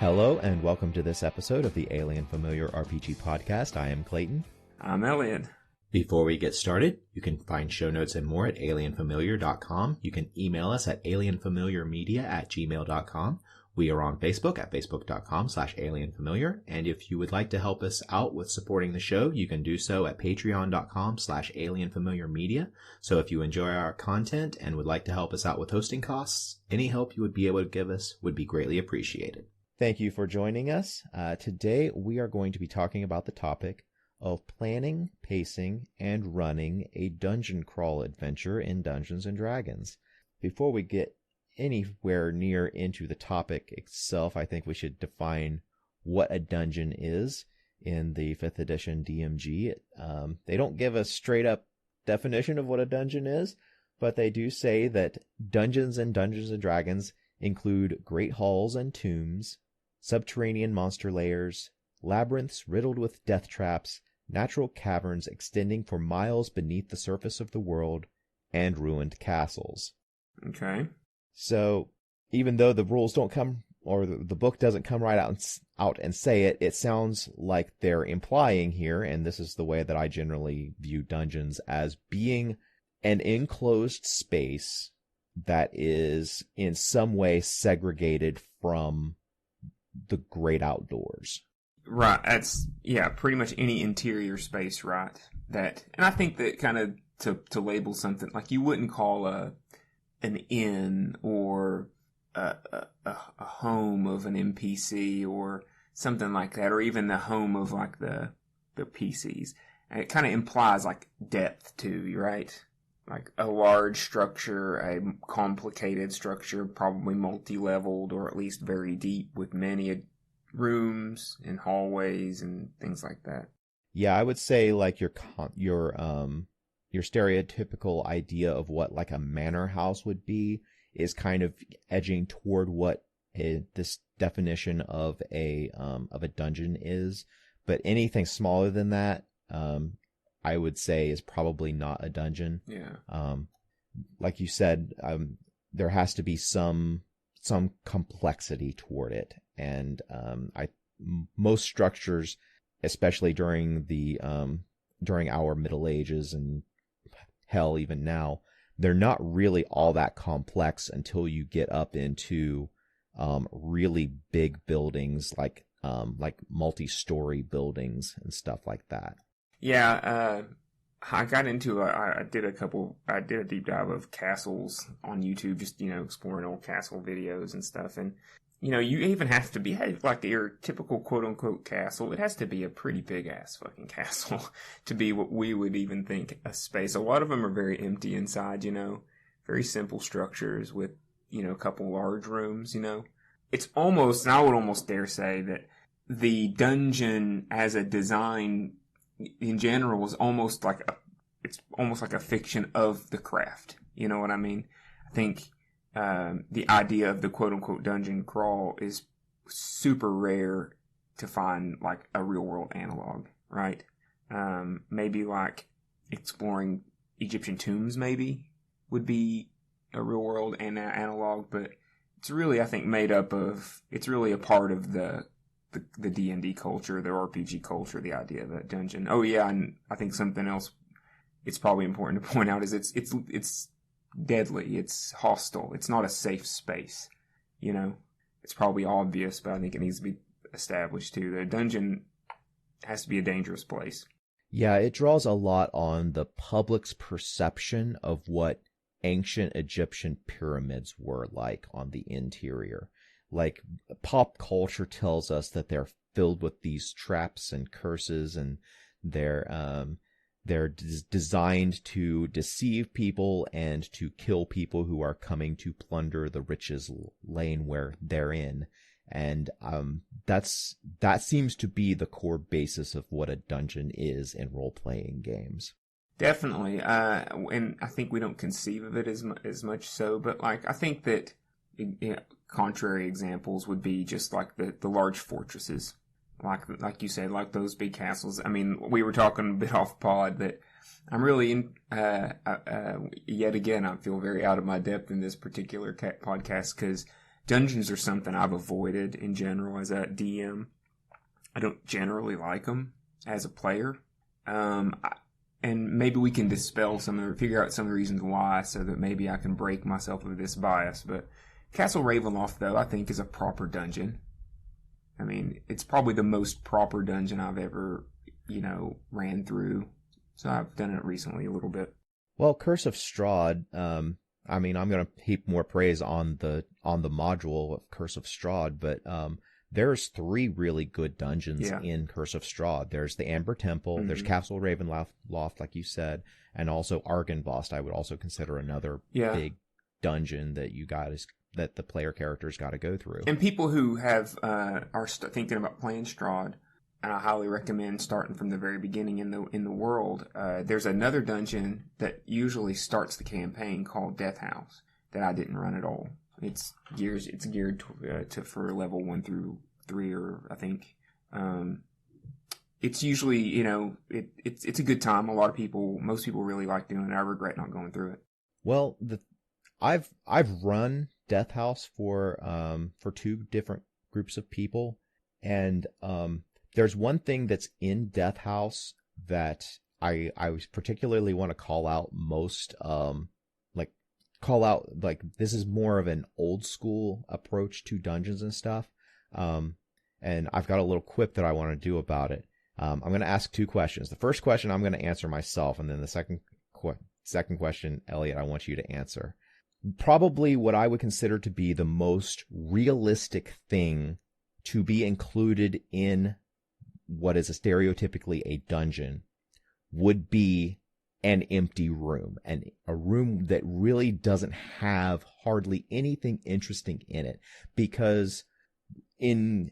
Hello and welcome to this episode of the Alien Familiar RPG podcast. I am Clayton. I'm Eliot. Before we get started, you can find show notes and more at alienfamiliar.com. You can email us at alienfamiliarmedia@gmail.com. We are on Facebook at facebook.com/alienfamiliar. And if you would like to help us out with supporting the show, you can do so at patreon.com/alienfamiliarmedia. So if you enjoy our content and would like to help us out with hosting costs, any help you would be able to give us would be greatly appreciated. Thank you for joining us. Today we are going to be talking about the topic of planning, pacing, and running a dungeon crawl adventure in Dungeons & Dragons. Before we get anywhere near into the topic itself, I think we should define what a dungeon is in the 5th edition DMG. They don't give a straight up definition of what a dungeon is, but they do say that dungeons in Dungeons & Dragons include great halls and tombs, subterranean monster layers, labyrinths riddled with death traps, natural caverns extending for miles beneath the surface of the world, and ruined castles. Okay. So, even though the rules don't come, or the book doesn't come right out and say it, it sounds like they're implying here, and this is the way that I generally view dungeons, as being an enclosed space that is in some way segregated from the great outdoors. Right. That's, pretty much any interior space, right? And I think that kind of to label something, like you wouldn't call an inn or a home of an NPC or something like that, or even the home of like the PCs. And it kind of implies like depth too, right? Like a large structure, a complicated structure, probably multi-leveled or at least very deep with many rooms and hallways and things like that. Yeah, I would say like your stereotypical idea of what like a manor house would be is kind of edging toward what this definition of a dungeon is. But anything smaller than that, I would say is probably not a dungeon. Yeah. Like you said, there has to be some complexity toward it, and most structures, especially during our Middle Ages and hell even now, they're not really all that complex until you get up into really big buildings like multi-story buildings and stuff like that. Yeah, I got into I did a deep dive of castles on YouTube, just, exploring old castle videos and stuff. And, you even have to be like your typical quote unquote castle. It has to be a pretty big ass fucking castle to be what we would even think a space. A lot of them are very empty inside, very simple structures with, a couple large rooms, It's almost, and I would almost dare say that the dungeon as a design in general is almost like a fiction of the craft. You know what I mean? I think the idea of the quote unquote dungeon crawl is super rare to find like a real world analog, right? Maybe like exploring Egyptian tombs maybe would be a real world analog, but it's really, I think, it's really a part of the D&D culture, the RPG culture, the idea of a dungeon. Oh yeah, and I think something else it's probably important to point out is it's deadly, it's hostile, it's not a safe space. It's probably obvious, but I think it needs to be established too. The dungeon has to be a dangerous place. Yeah, it draws a lot on the public's perception of what ancient Egyptian pyramids were like on the interior. Like, pop culture tells us that they're filled with these traps and curses, and they're designed to deceive people and to kill people who are coming to plunder the riches laying where they're in. And that seems to be the core basis of what a dungeon is in role-playing games. Definitely, and I think we don't conceive of it as much so, but like I think that contrary examples would be just like the large fortresses, like you said, like those big castles. I mean, we were talking a bit off pod that I'm really yet again I feel very out of my depth in this particular podcast because Dungeons are something I've avoided in general as a DM. I don't generally like them as a player. And maybe we can figure out some of the reasons why, so that maybe I can break myself of this bias. But Castle Ravenloft, though, I think is a proper dungeon. I mean, it's probably the most proper dungeon I've ever, ran through. So I've done it recently a little bit. Well, Curse of Strahd, I mean, I'm going to heap more praise on the module of Curse of Strahd, but there's 3 really good dungeons in Curse of Strahd. There's the Amber Temple, there's Castle Ravenloft, like you said, and also Argynvost. I would also consider another big dungeon that the player characters got to go through. And people who are thinking about playing Strahd, and I highly recommend starting from the very beginning in the world. There's another dungeon that usually starts the campaign called Death House that I didn't run at all. It's geared for level 1 through 3, or I think. It's usually, it's a good time. Most people really like doing it. I regret not going through it. Well, I've run Death House for 2 different groups of people, and there's one thing that's in Death House that I particularly want to call out this is more of an old school approach to dungeons and stuff. And I've got a little quip that I want to do about it. I'm going to ask 2 questions. The first question I'm going to answer myself, and then the second question, Eliot, I want you to answer. Probably what I would consider to be the most realistic thing to be included in what is stereotypically a dungeon would be an empty room, and a room that really doesn't have hardly anything interesting in it, because in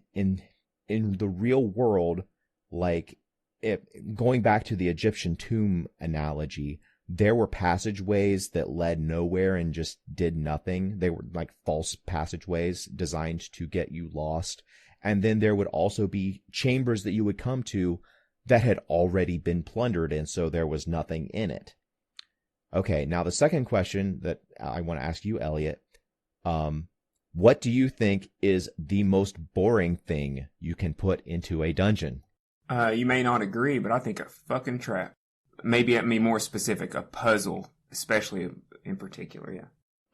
the real world, going back to the Egyptian tomb analogy, there were passageways that led nowhere and just did nothing. They were like false passageways designed to get you lost. And then there would also be chambers that you would come to that had already been plundered, and so there was nothing in it. Okay, now the second question that I want to ask you, Eliot, what do you think is the most boring thing you can put into a dungeon? You may not agree, but I think a fucking trap. Maybe I mean more specific, a puzzle, especially in particular, yeah.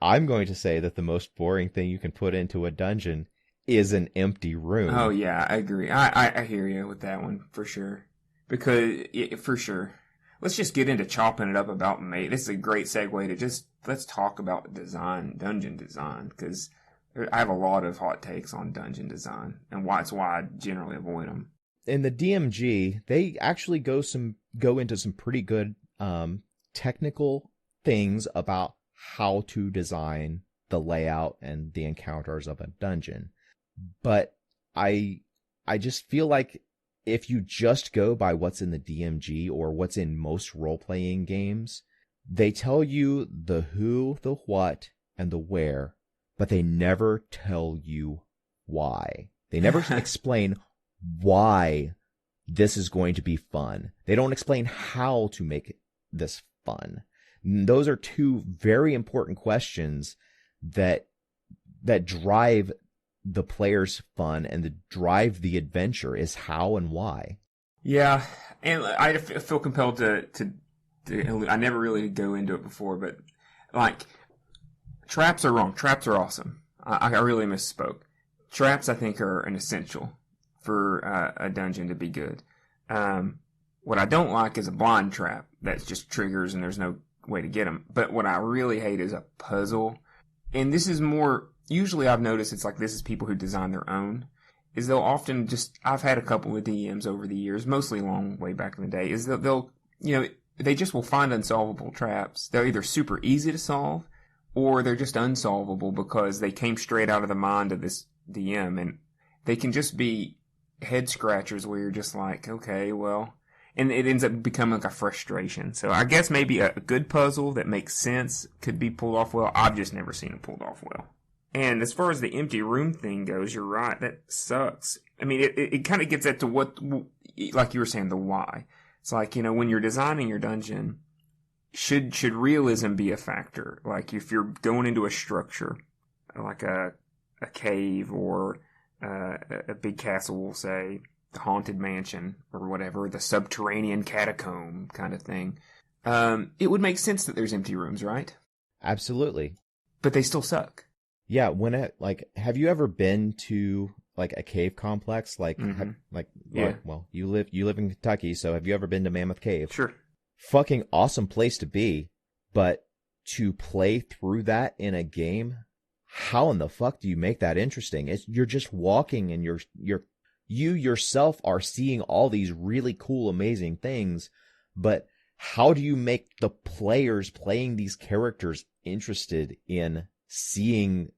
I'm going to say that the most boring thing you can put into a dungeon is an empty room. Oh, yeah, I agree. I hear you with that one, for sure. Because, for sure. Let's just get into chopping it up about This is a great segue to let's talk about dungeon design, because I have a lot of hot takes on dungeon design, and that's why I generally avoid them. In the DMG, they actually go into some pretty good technical things about how to design the layout and the encounters of a dungeon. But I just feel like if you just go by what's in the DMG or what's in most role-playing games, they tell you the who, the what, and the where, but they never tell you why. They never explain why this is going to be fun. They don't explain how to make this fun. And those are 2 very important questions that drive the player's fun and drive the adventure, is how and why. Yeah, and I feel compelled to I never really go into it before, but traps are wrong. Traps are awesome. I really misspoke. Traps, I think, are an essential for a dungeon to be good. What I don't like is a blind trap that just triggers and there's no way to get them. But what I really hate is a puzzle. And this is more, usually I've noticed this is people who design their own, is they'll often I've had a couple of DMs over the years, mostly long way back in the day, is they'll they just will find unsolvable traps. They're either super easy to solve, or they're just unsolvable because they came straight out of the mind of this DM, and they can just be head scratchers where you're just like, okay, well, and it ends up becoming like a frustration. So I guess maybe a good puzzle that makes sense could be pulled off well. I've just never seen it pulled off well. And as far as the empty room thing goes, you're right, that sucks. I mean, it kind of gets at to what, like you were saying, the why. It's like, when you're designing your dungeon, should realism be a factor? Like if you're going into a structure, like a cave or a big castle, we'll say, the haunted mansion or whatever, the subterranean catacomb kind of thing, it would make sense that there's empty rooms, right? Absolutely. But they still suck. Yeah, have you ever been to like a cave complex? Yeah. Well, you live in Kentucky, so have you ever been to Mammoth Cave? Sure. Fucking awesome place to be, but to play through that in a game, how in the fuck do you make that interesting? You're just walking and you yourself are seeing all these really cool, amazing things, but how do you make the players playing these characters interested in seeing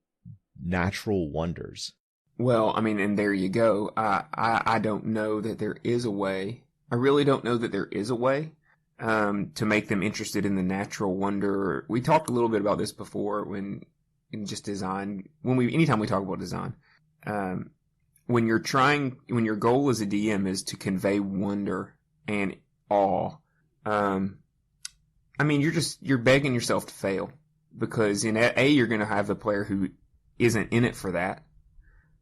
natural wonders? Well, I mean, and there you go. I don't know that there is a way. I really don't know that there is a way to make them interested in the natural wonder. We talked a little bit about this before in just design. Anytime we talk about design, when your goal as a DM is to convey wonder and awe, I mean, you're begging yourself to fail, because in you're going to have the player who isn't in it for that.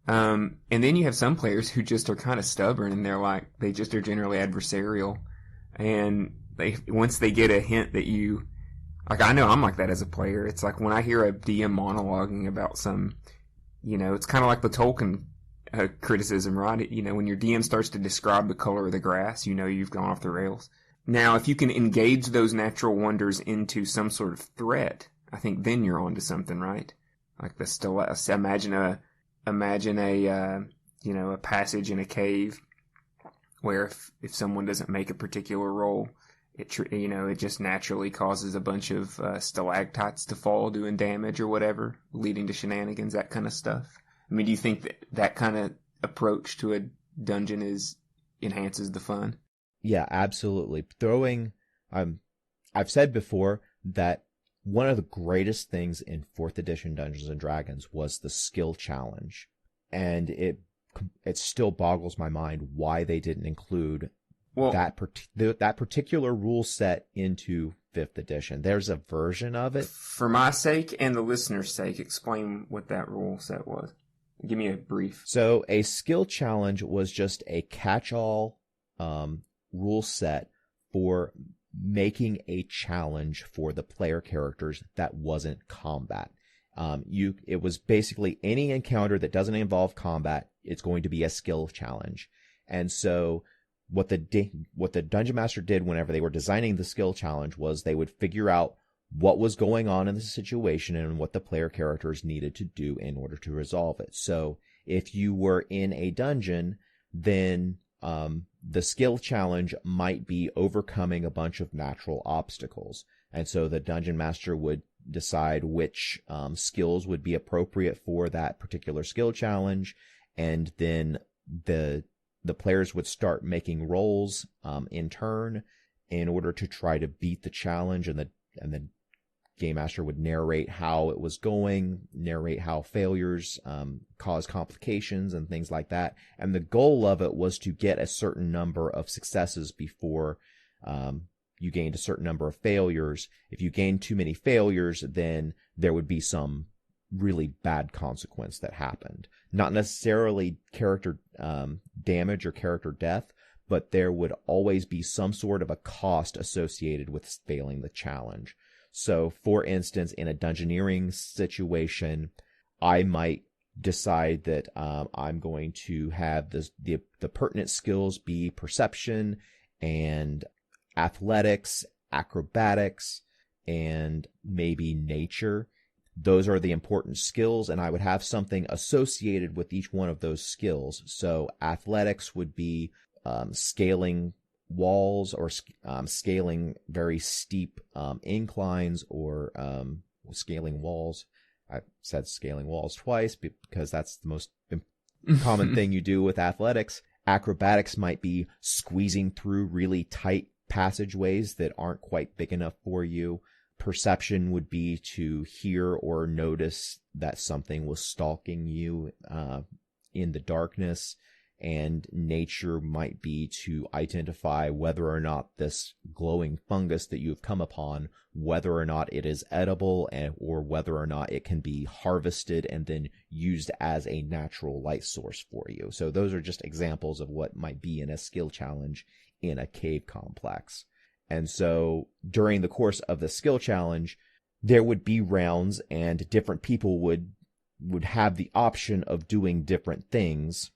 And then you have some players who just are kind of stubborn, and they just are generally adversarial. And once they get a hint that I know I'm like that as a player. It's like when I hear a DM monologuing about it's kind of like the Tolkien criticism, right? When your DM starts to describe the color of the grass, you've gone off the rails. Now, if you can engage those natural wonders into some sort of threat, I think then you're onto something, right? Like imagine a passage in a cave where if someone doesn't make a particular roll, it just naturally causes a bunch of stalactites to fall doing damage or whatever, leading to shenanigans, that kind of stuff. I mean, do you think that kind of approach to a dungeon enhances the fun? Yeah, absolutely. I've said before that one of the greatest things in 4th edition Dungeons and Dragons was the skill challenge. And it still boggles my mind why they didn't include that particular rule set into 5th edition. There's a version of it. For my sake and the listener's sake, explain what that rule set was. Give me a brief. So a skill challenge was just a catch-all rule set for making a challenge for the player characters that wasn't combat. It was basically any encounter that doesn't involve combat, it's going to be a skill challenge. And so what the Dungeon Master did whenever they were designing the skill challenge was they would figure out what was going on in the situation and what the player characters needed to do in order to resolve it. So if you were in a dungeon, then the skill challenge might be overcoming a bunch of natural obstacles. And so the Dungeon Master would decide which skills would be appropriate for that particular skill challenge, and then the players would start making rolls in turn in order to try to beat the challenge, and the Game Master would narrate how it was going, narrate how failures cause complications and things like that. And the goal of it was to get a certain number of successes before you gained a certain number of failures. If you gained too many failures, then there would be some really bad consequence that happened. Not necessarily character damage or character death, but there would always be some sort of a cost associated with failing the challenge. So, for instance, in a dungeoneering situation, I might decide that I'm going to have the pertinent skills be perception and athletics, acrobatics, and maybe nature. Those are the important skills, and I would have something associated with each one of those skills. So athletics would be scaling walls or scaling very steep inclines, or scaling walls. I said scaling walls twice because that's the most common thing you do with athletics. Acrobatics might be squeezing through really tight passageways that aren't quite big enough for you. Perception would be to hear or notice that something was stalking you in the darkness. and nature might be to identify whether or not this glowing fungus that you've come upon, whether or not it is edible, or whether or not it can be harvested and then used as a natural light source for you. So those are just examples of what might be in a skill challenge in a cave complex. And so during the course of the skill challenge, there would be rounds, and different people would have the option of doing different things,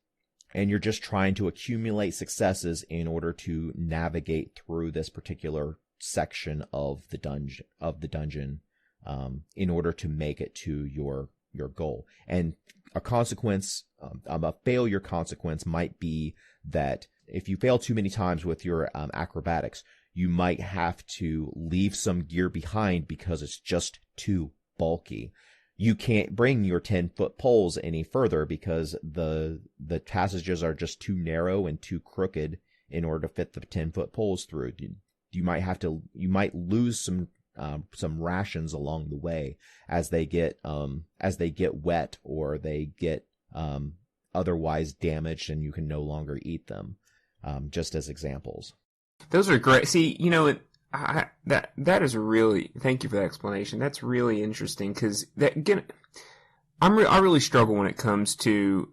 and you're just trying to accumulate successes in order to navigate through this particular section of the dungeon, in order to make it to your goal. And a consequence, a failure consequence might be that if you fail too many times with your acrobatics, you might have to leave some gear behind because it's just too bulky. You can't bring your 10-foot poles any further because the passages are just too narrow and too crooked in order to fit the 10-foot poles through. You might lose some rations along the way as they get wet, or they get otherwise damaged and you can no longer eat them, just as examples. Those are great. See, that is really, thank you for that explanation. That's really interesting, because I really struggle when it comes to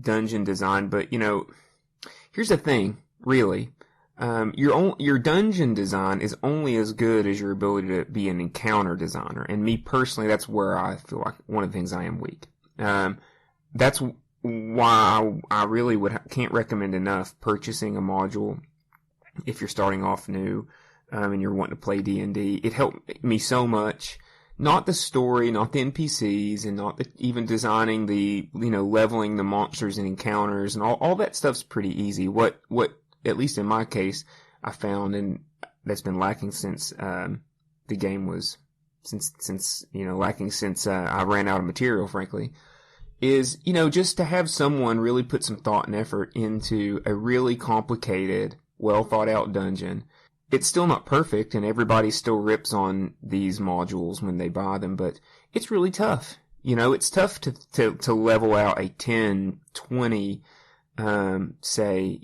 dungeon design. But here's the thing, really. Your dungeon design is only as good as your ability to be an encounter designer. And me personally, that's where I feel like one of the things I am weak. That's why I really can't recommend enough purchasing a module if you're starting off new, and you're wanting to play D&D. It helped me so much. Not the story, not the NPCs, and not even designing the, leveling the monsters and encounters, and all that stuff's pretty easy. What, at least in my case, I found, and that's been lacking since, the game was, lacking since, I ran out of material, frankly, is, just to have someone really put some thought and effort into a really complicated, well thought out dungeon. It's still not perfect, and everybody still rips on these modules when they buy them, but it's really tough. It's tough to level out a 10, 20, say,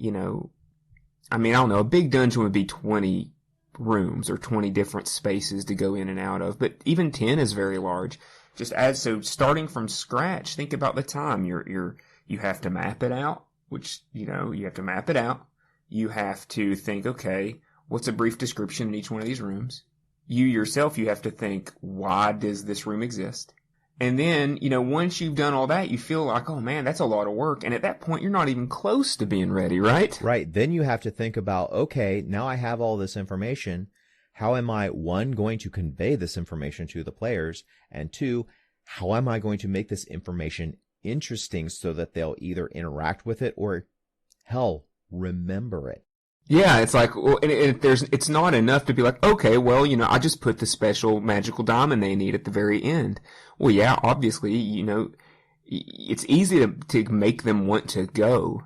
I don't know, a big dungeon would be 20 rooms or 20 different spaces to go in and out of, but even 10 is very large. So starting from scratch, think about the time you have to map it out, which, you have to map it out. You have to think, okay, what's a brief description in each one of these rooms? You yourself, you have to think, why does this room exist? And then, once you've done all that, you feel like, oh man, that's a lot of work. And at that point, you're not even close to being ready, right? Right. Then you have to think about, okay, now I have all this information. How am I, one, going to convey this information to the players? And two, how am I going to make this information interesting so that they'll either interact with it or, hell, remember it? Yeah, it's like, well, it's not enough to be like, okay, well, I just put the special magical diamond they need at the very end. Well, yeah, obviously, it's easy to make them want to go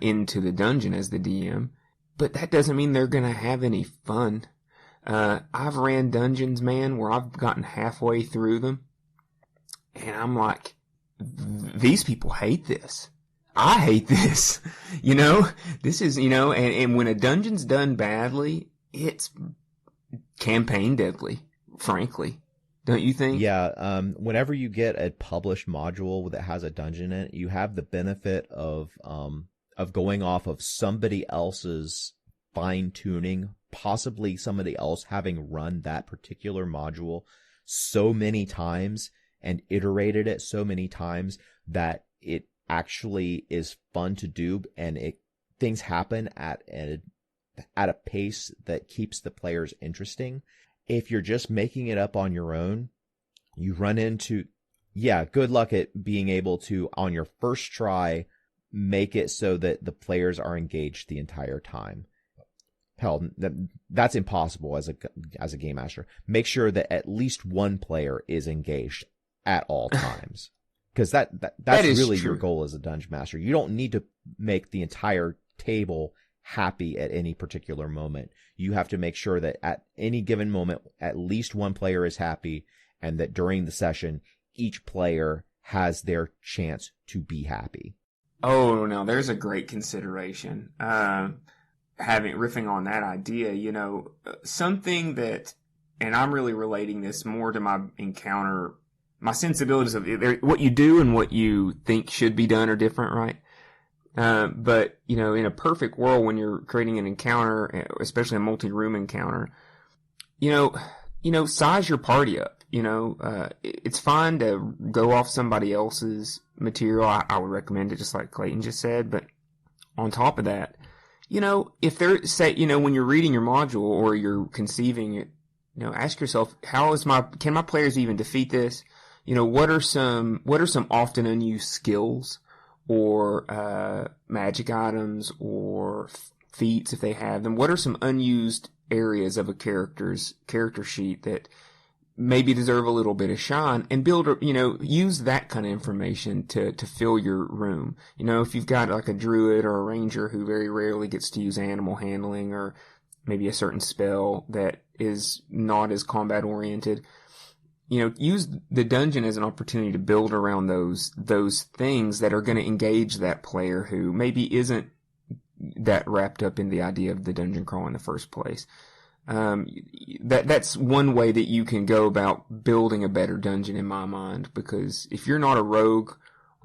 into the dungeon as the DM, but that doesn't mean they're gonna have any fun. I've ran dungeons, man, where I've gotten halfway through them, and I'm like, these people hate this. I hate this. This is, and when a dungeon's done badly, it's campaign deadly, frankly. Don't you think? Yeah. Whenever you get a published module that has a dungeon in it, you have the benefit of going off of somebody else's fine tuning, possibly somebody else having run that particular module so many times and iterated it so many times that it actually is fun to do, and things happen at a pace that keeps the players interesting. If you're just making it up on your own, you run into, good luck at being able to, on your first try, make it so that the players are engaged the entire time. Hell, that's impossible as a game master. Make sure that at least one player is engaged at all times. Because that's really true. Your goal as a dungeon master. You don't need to make the entire table happy at any particular moment. You have to make sure that at any given moment, at least one player is happy, and that during the session, each player has their chance to be happy. Oh, no, there's a great consideration. Riffing on that idea, something that, and I'm really relating this more to my encounter, my sensibilities of what you do and what you think should be done are different, right? But, in a perfect world, when you're creating an encounter, especially a multi-room encounter, size your party up. It's fine to go off somebody else's material. I would recommend it, just like Clayton just said. But on top of that, if they're when you're reading your module or you're conceiving it, ask yourself, can my players even defeat this? What are some often unused skills or magic items or feats if they have them? What are some unused areas of a character's character sheet that maybe deserve a little bit of shine, and use that kind of information to fill your room. If you've got like a druid or a ranger who very rarely gets to use animal handling, or maybe a certain spell that is not as combat oriented, use the dungeon as an opportunity to build around those things that are going to engage that player who maybe isn't that wrapped up in the idea of the dungeon crawl in the first place. That's one way that you can go about building a better dungeon in my mind, because if you're not a rogue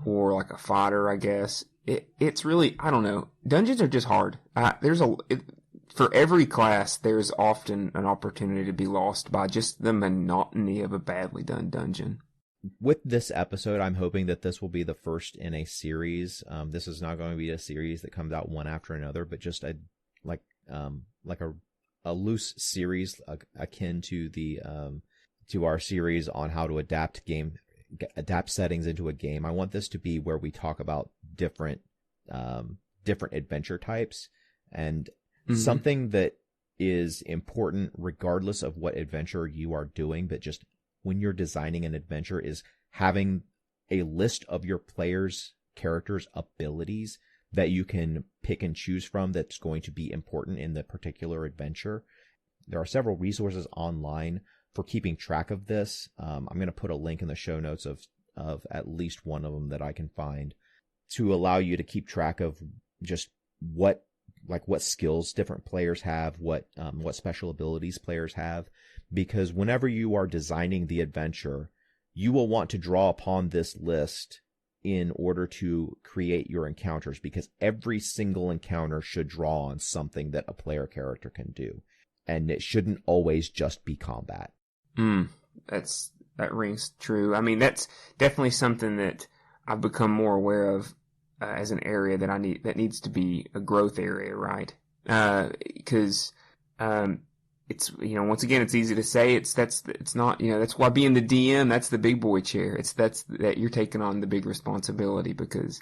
or like a fighter, I guess, it's really, I don't know. Dungeons are just hard. For every class, there's often an opportunity to be lost by just the monotony of a badly done dungeon. With this episode, I'm hoping that this will be the first in a series. This is not going to be a series that comes out one after another, but just a loose series akin to to our series on how to adapt settings into a game. I want this to be where we talk about different adventure types, and something that is important regardless of what adventure you are doing, but just when you're designing an adventure, is having a list of your players' characters' abilities that you can pick and choose from that's going to be important in the particular adventure. There are several resources online for keeping track of this. I'm going to put a link in the show notes of at least one of them that I can find, to allow you to keep track of just what skills different players have, what special abilities players have, because whenever you are designing the adventure, you will want to draw upon this list in order to create your encounters, because every single encounter should draw on something that a player character can do, and it shouldn't always just be combat. That rings true. I mean, that's definitely something that I've become more aware of as an area that needs to be a growth area, right? Because it's, once again, it's easy to say. It's not, that's why being the DM, that's the big boy chair. That you're taking on the big responsibility, because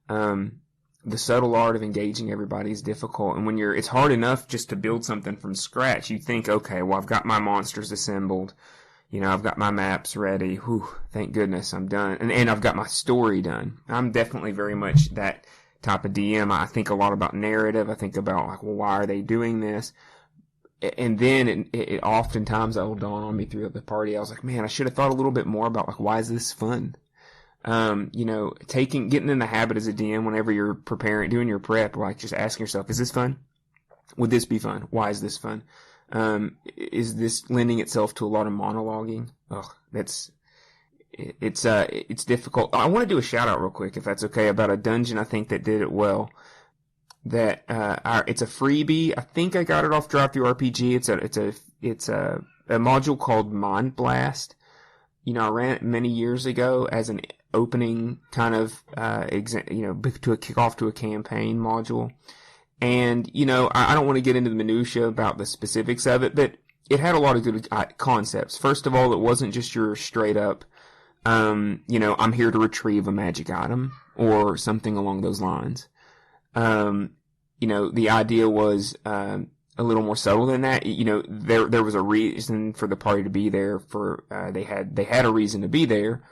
the subtle art of engaging everybody is difficult. And it's hard enough just to build something from scratch. You think, okay, well, I've got my monsters assembled. I've got my maps ready. Whew, thank goodness I'm done. And I've got my story done. I'm definitely very much that type of DM. I think a lot about narrative. I think about, like, well, why are they doing this? And then it oftentimes that will dawn on me throughout the party. I was like, man, I should have thought a little bit more about, like, why is this fun? Getting in the habit as a DM whenever you're doing your prep, like, just asking yourself, is this fun? Would this be fun? Why is this fun? Is this lending itself to a lot of monologuing? It's difficult. I want to do a shout out real quick, if that's okay, about a dungeon I think that did it well. That it's a freebie. I think I got it off DriveThruRPG. It's a module called Mind Blast. I ran it many years ago as an opening kind of to a kickoff to a campaign module. And, I don't want to get into the minutia about the specifics of it, but it had a lot of good concepts. First of all, it wasn't just your straight up, I'm here to retrieve a magic item or something along those lines. The idea was a little more subtle than that. There was a reason for the party to be there. They had a reason to be there,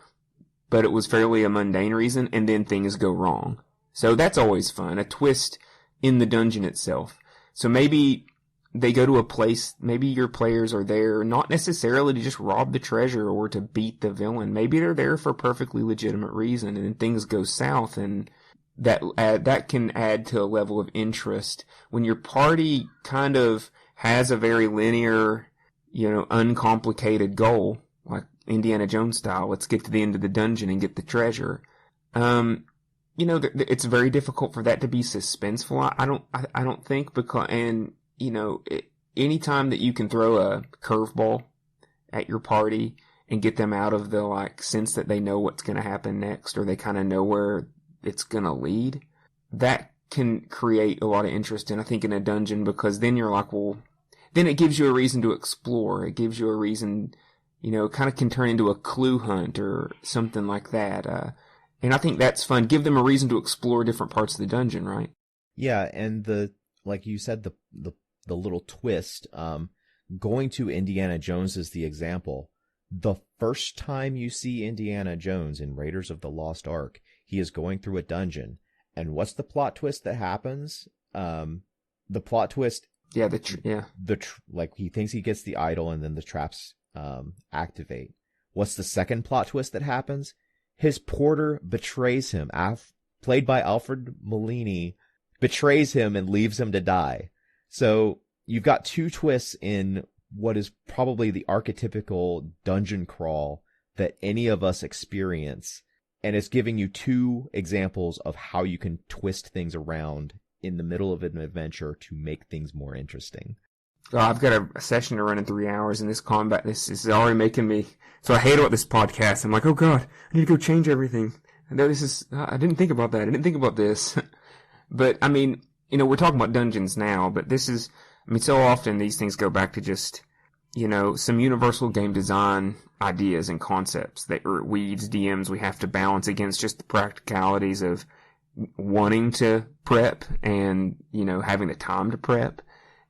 but it was fairly a mundane reason, and then things go wrong. So that's always fun. A twist in the dungeon itself. So maybe they go to a place, maybe your players are there not necessarily to just rob the treasure or to beat the villain. Maybe they're there for a perfectly legitimate reason, and then things go south, and that can add to a level of interest when your party kind of has a very linear, uncomplicated goal, like Indiana Jones style. Let's get to the end of the dungeon and get the treasure. It's very difficult for that to be suspenseful. I don't think anytime that you can throw a curveball at your party and get them out of the sense that they know what's going to happen next, or they kind of know where it's going to lead, that can create a lot of interest in a dungeon, because then you're like, well, then it gives you a reason to explore. It gives you a reason, kind of can turn into a clue hunt or something like that. And I think that's fun. Give them a reason to explore different parts of the dungeon, right? Yeah, and like you said, the little twist, going to Indiana Jones is the example. The first time you see Indiana Jones in Raiders of the Lost Ark, he is going through a dungeon. And what's the plot twist that happens? The plot twist... Yeah, he thinks he gets the idol, and then the traps activate. What's the second plot twist that happens? His porter betrays him. Played by Alfred Molini, betrays him and leaves him to die. So you've got two twists in what is probably the archetypical dungeon crawl that any of us experience. And it's giving you two examples of how you can twist things around in the middle of an adventure to make things more interesting. Oh, I've got a session to run in 3 hours, and this is already making me... So I hate about this podcast. I'm like, oh God, I need to go change everything. I didn't think about that. I didn't think about this. But, we're talking about dungeons now, but this is... so often these things go back to just, some universal game design ideas and concepts that we as DMs, we have to balance against just the practicalities of wanting to prep and, having the time to prep,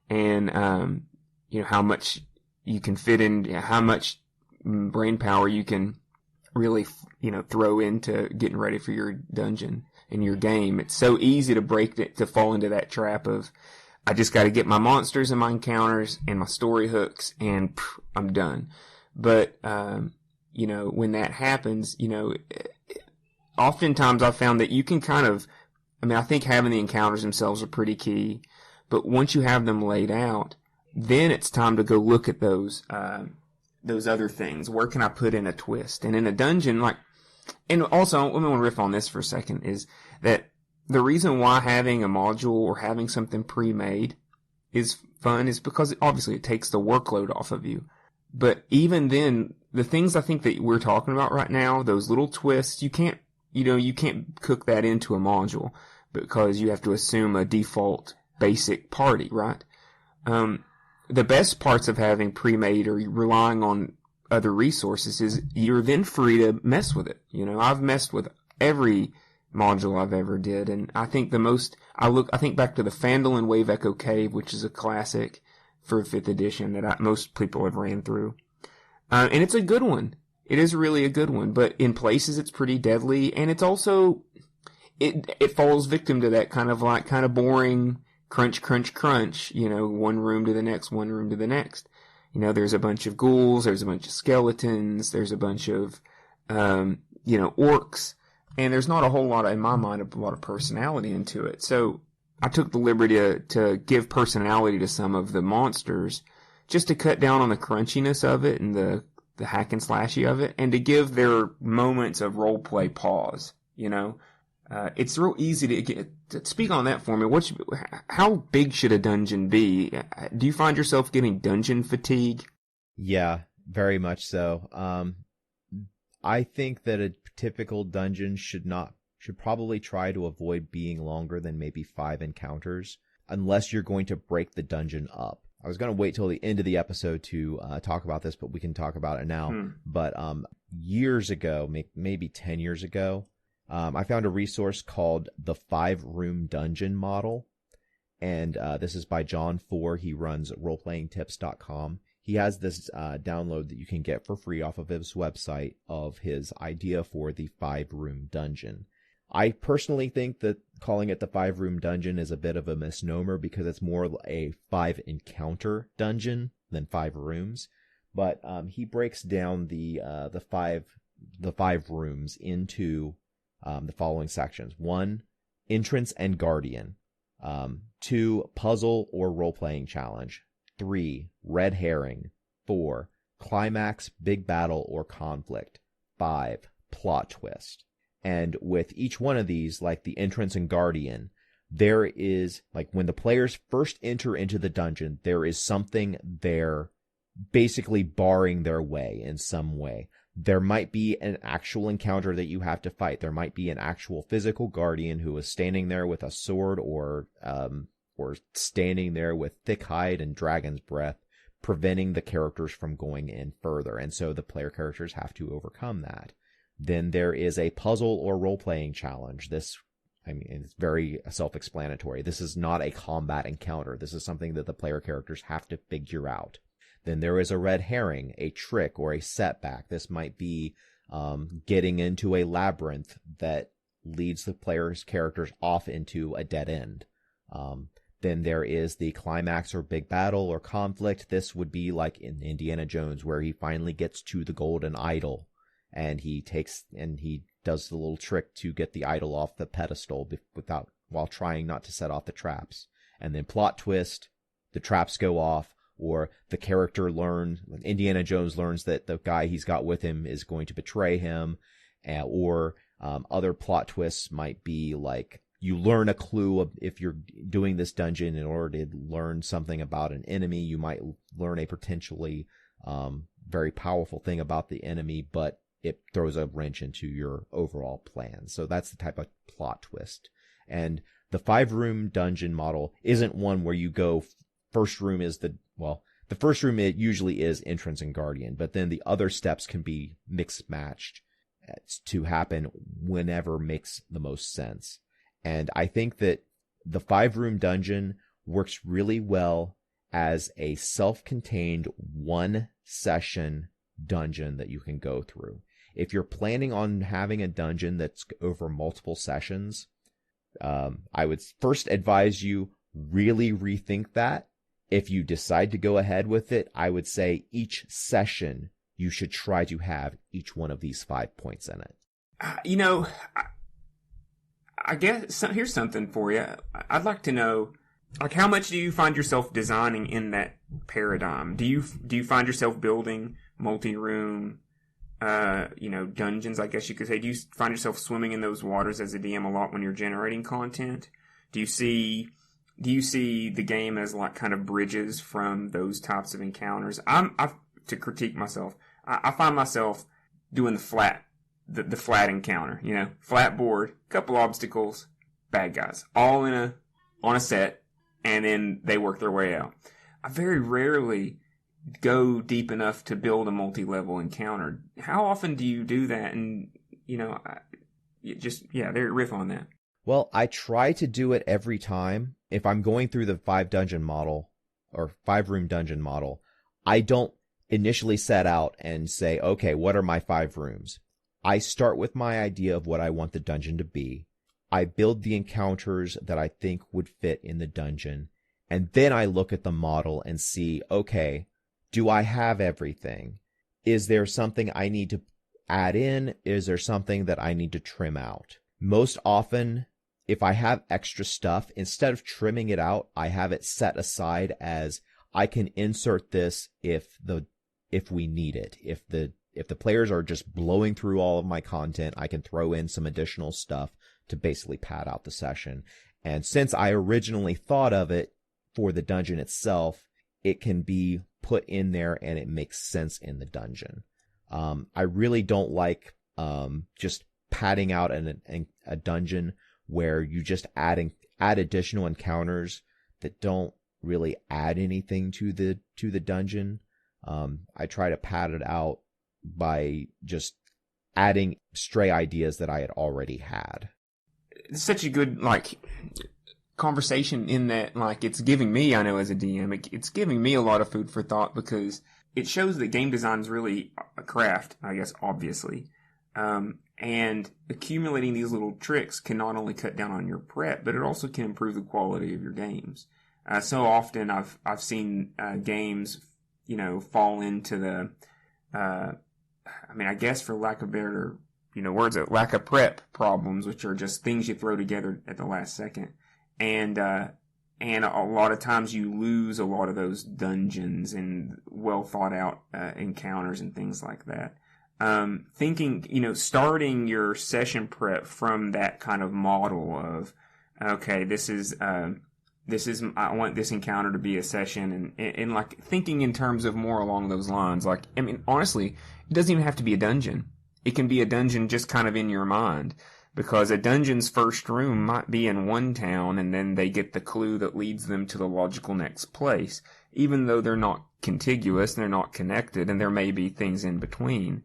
and, how much you can fit in, how much brain power you can really, throw into getting ready for your dungeon and your game. It's so easy to fall into that trap of, I just got to get my monsters and my encounters and my story hooks, and I'm done. But, when that happens, oftentimes I've found that you can kind of, I think having the encounters themselves are pretty key, but once you have them laid out, then it's time to go look at those other things. Where can I put in a twist? And in a dungeon, and also, I want to riff on this for a second, is that the reason why having a module or having something pre-made is fun is because obviously it takes the workload off of you. But even then, the things I think that we're talking about right now, those little twists, you can't cook that into a module, because you have to assume a default basic party, right? The best parts of having pre-made or relying on other resources is you're then free to mess with it. I've messed with every module I've ever did, and I think I think back to the Phandalin Wave Echo Cave, which is a classic for 5th edition that most people have ran through. And it's a good one. It is really a good one, but in places it's pretty deadly, and it's also, it falls victim to that kind of boring crunch, crunch, crunch, one room to the next, one room to the next. There's a bunch of ghouls, there's a bunch of skeletons, there's a bunch of, orcs, and there's not a whole lot, in my mind, a lot of personality into it. So I took the liberty to give personality to some of the monsters, just to cut down on the crunchiness of it and the hack and slashy of it, and to give their moments of role play pause. It's real easy to speak on that for me. How big should a dungeon be? Do you find yourself getting dungeon fatigue? Yeah, very much so. I think that a typical dungeon should probably try to avoid being longer than maybe 5 encounters, unless you're going to break the dungeon up. I was going to wait till the end of the episode to talk about this, but we can talk about it now. But years ago, maybe 10 years ago, I found a resource called the 5-Room Dungeon Model. And this is by John Four. He runs roleplayingtips.com. He has this download that you can get for free off of his website of his idea for the 5-room dungeon. I personally think that calling it the 5-room dungeon is a bit of a misnomer, because it's more a 5-encounter dungeon than 5 rooms. But he breaks down the 5 rooms into the following sections. 1, entrance and guardian. 2, puzzle or role-playing challenge. 3, red herring. 4, climax, big battle, or conflict. 5, plot twist. And with each one of these, like the entrance and guardian, there is, like, when the players first enter into the dungeon, there is something there basically barring their way in some way. There might be an actual encounter that you have to fight. There might be an actual physical guardian who is standing there with a sword or standing there with thick hide and dragon's breath, preventing the characters from going in further. And so the player characters have to overcome that. Then there is a puzzle or role-playing challenge. This, I mean, it's very self-explanatory. This is not a combat encounter. This is something that the player characters have to figure out. Then there is a red herring, a trick, or a setback. This might be getting into a labyrinth that leads the player's characters off into a dead end. Then there is the climax or big battle or conflict. This would be like in Indiana Jones, where he finally gets to the golden idol, and he does the little trick to get the idol off the pedestal while trying not to set off the traps. And then plot twist, the traps go off, or the character Indiana Jones learns that the guy he's got with him is going to betray him, or other plot twists might be like you learn a clue if you're doing this dungeon in order to learn something about an enemy. You might learn a potentially very powerful thing about the enemy, but it throws a wrench into your overall plan. So that's the type of plot twist. And the 5-room dungeon model isn't one where you go, first room is the first room, it usually is entrance and guardian, but then the other steps can be mixed matched to happen whenever makes the most sense. And I think that the 5-room dungeon works really well as a self-contained 1-session dungeon that you can go through. If you're planning on having a dungeon that's over multiple sessions, I would first advise you really rethink that. If you decide to go ahead with it, I would say each session you should try to have each one of these 5 points in it. I guess here's something for you. I'd like to know, like, how much do you find yourself designing in that paradigm? Do you find yourself building multi-room, dungeons, I guess you could say? Do you find yourself swimming in those waters as a DM a lot when you're generating content? Do you see the game as like kind of bridges from those types of encounters? To critique myself, I find myself doing the flat encounter, flat board, couple obstacles, bad guys, all on a set, and then they work their way out. I very rarely go deep enough to build a multi-level encounter. How often do you do that? And, riff on that. Well, I try to do it every time. If I'm going through the 5-dungeon model or 5-room dungeon model, I don't initially set out and say, okay, what are my 5 rooms? I start with my idea of what I want the dungeon to be. I build the encounters that I think would fit in the dungeon. And then I look at the model and see, okay, do I have everything? Is there something I need to add in? Is there something that I need to trim out? Most often, if I have extra stuff, instead of trimming it out, I have it set aside as I can insert this if we need it. If the players are just blowing through all of my content, I can throw in some additional stuff to basically pad out the session. And since I originally thought of it for the dungeon itself, it can be put in there and it makes sense in the dungeon. I really don't like just padding out a dungeon where you just add additional encounters that don't really add anything to the dungeon. I try to pad it out by just adding stray ideas that I had already had. It's such a good conversation in that it's giving me, I know as a DM, it's giving me a lot of food for thought, because it shows that game design is really a craft, I guess, obviously. And accumulating these little tricks can not only cut down on your prep, but it also can improve the quality of your games. So often I've seen games, fall into the, I guess for lack of better words of lack of prep problems, which are just things you throw together at the last second. And a lot of times you lose a lot of those dungeons and well thought out encounters and things like that. Thinking, starting your session prep from that kind of model of, okay, I want this encounter to be a session, and like thinking in terms of more along those lines. Like, I mean, honestly, it doesn't even have to be a dungeon. It can be a dungeon just kind of in your mind, because a dungeon's first room might be in one town, and then they get the clue that leads them to the logical next place, even though they're not contiguous, they're not connected, and there may be things in between.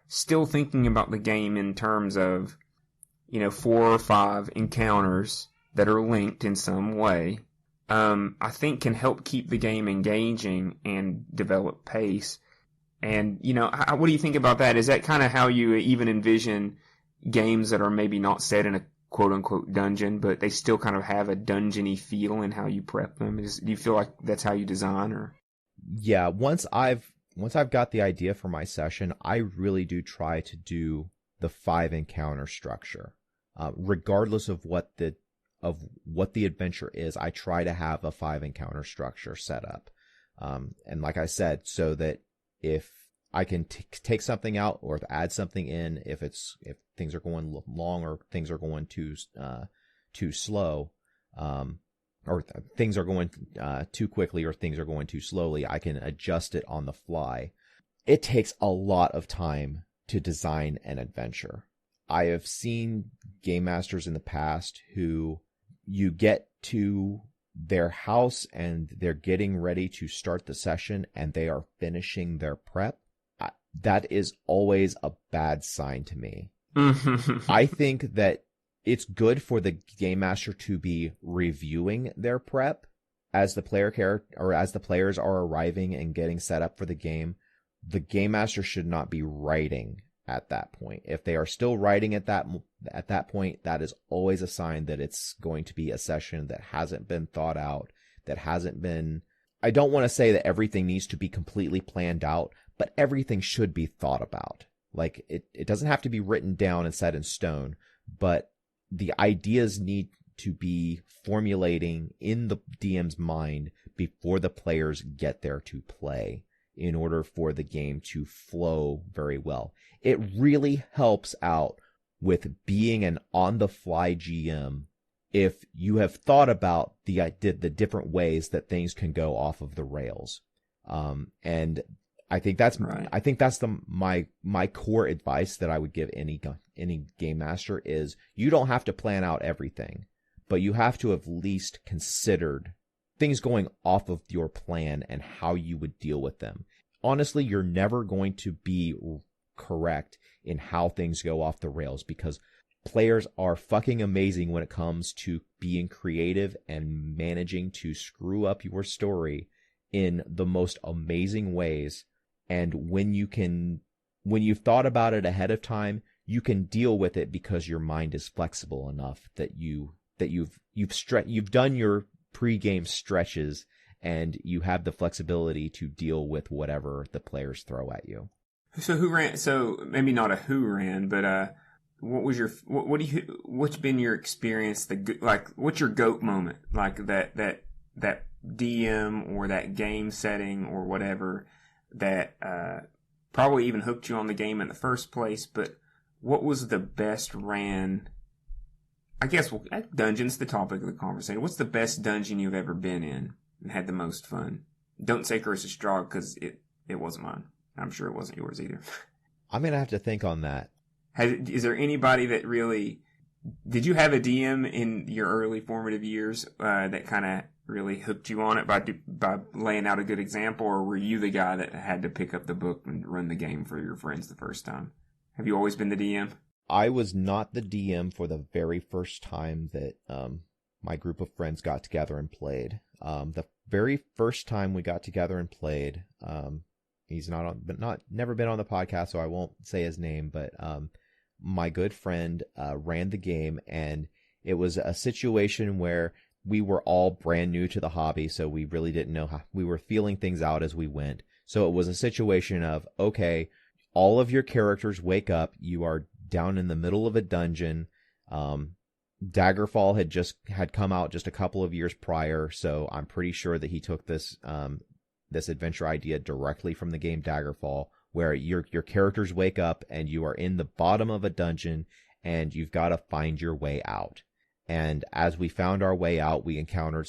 Still thinking about the game in terms of, 4 or 5 encounters that are linked in some way, I think can help keep the game engaging and develop pace. And, what do you think about that? Is that kind of how you even envision games that are maybe not set in a quote-unquote dungeon, but they still kind of have a dungeon-y feel in how you prep them? Do you feel like that's how you design? Or Yeah, once I've got the idea for my session, I really do try to do the 5 encounter structure. Regardless of what the adventure is, I try to have a 5 encounter structure set up. And like I said, so that if I can take something out or add something in, if things are going long or things are going too slow, or things are going too quickly or things are going too slowly, I can adjust it on the fly. It takes a lot of time to design an adventure. I have seen game masters in the past who you get to their house and they're getting ready to start the session and they are finishing their prep. That is always a bad sign to me. I think that it's good for the game master to be reviewing their prep as the players are arriving and getting set up for the game. The game master should not be writing at that point. If they are still writing at that point, that is always a sign that it's going to be a session that hasn't been thought out, that hasn't been... I don't want to say that everything needs to be completely planned out, but everything should be thought about. Like, it doesn't have to be written down and set in stone, but the ideas need to be formulating in the DM's mind before the players get there to play, in order for the game to flow very well. It really helps out with being an on-the-fly GM if you have thought about the different ways that things can go off of the rails. And I think that's right. I think that's my core advice that I would give any game master is you don't have to plan out everything, but you have to have at least considered things going off of your plan and how you would deal with them. Honestly, you're never going to be correct in how things go off the rails, because players are fucking amazing when it comes to being creative and managing to screw up your story in the most amazing ways. And when you've thought about it ahead of time, you can deal with it because your mind is flexible enough that you've done your pre-game stretches and you have the flexibility to deal with whatever the players throw at you. So maybe not a who ran, but what's been your experience? What's your GOAT moment? Like that DM or that game setting or whatever that probably even hooked you on the game in the first place. But what was the best ran? I guess dungeon's the topic of the conversation. What's the best dungeon you've ever been in and had the most fun? Don't say Curse of Strahd, because it wasn't mine. I'm sure it wasn't yours either. I'm going to have to think on that. Is there anybody that really... Did you have a DM in your early formative years that kind of really hooked you on it by laying out a good example, or were you the guy that had to pick up the book and run the game for your friends the first time? Have you always been the DM? I was not the DM for the very first time that my group of friends got together and played. The very first time we got together and played, he's never been on the podcast, so I won't say his name, but my good friend ran the game, and it was a situation where we were all brand new to the hobby, so we really didn't know how we were feeling things out as we went. So it was a situation of, okay, all of your characters wake up, you are down in the middle of a dungeon. Daggerfall had come out just a couple of years prior, so I'm pretty sure that he took this adventure idea directly from the game Daggerfall, where your characters wake up and you are in the bottom of a dungeon and you've got to find your way out. And as we found our way out, we encountered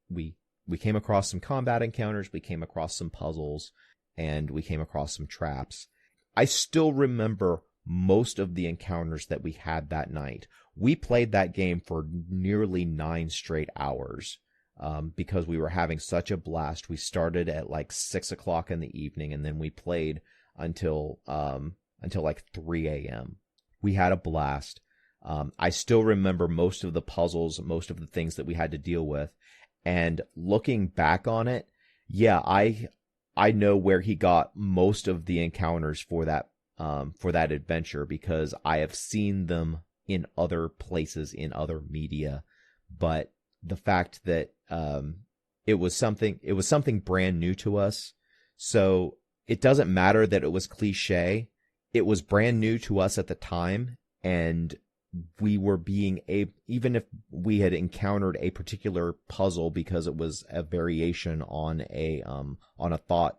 we came across some combat encounters, we came across some puzzles, and we came across some traps. I still remember most of the encounters that we had that night. We played that game for nearly 9 straight hours because we were having such a blast. We started at like 6 o'clock in the evening, and then we played until like 3 a.m. We had a blast. I still remember most of the puzzles, most of the things that we had to deal with. And looking back on it, yeah, I know where he got most of the encounters for that adventure, because I have seen them in other places, in other media. But the fact that it was something brand new to us, so it doesn't matter that it was cliche. It was brand new to us at the time, and we were even if we had encountered a particular puzzle because it was a variation on a thought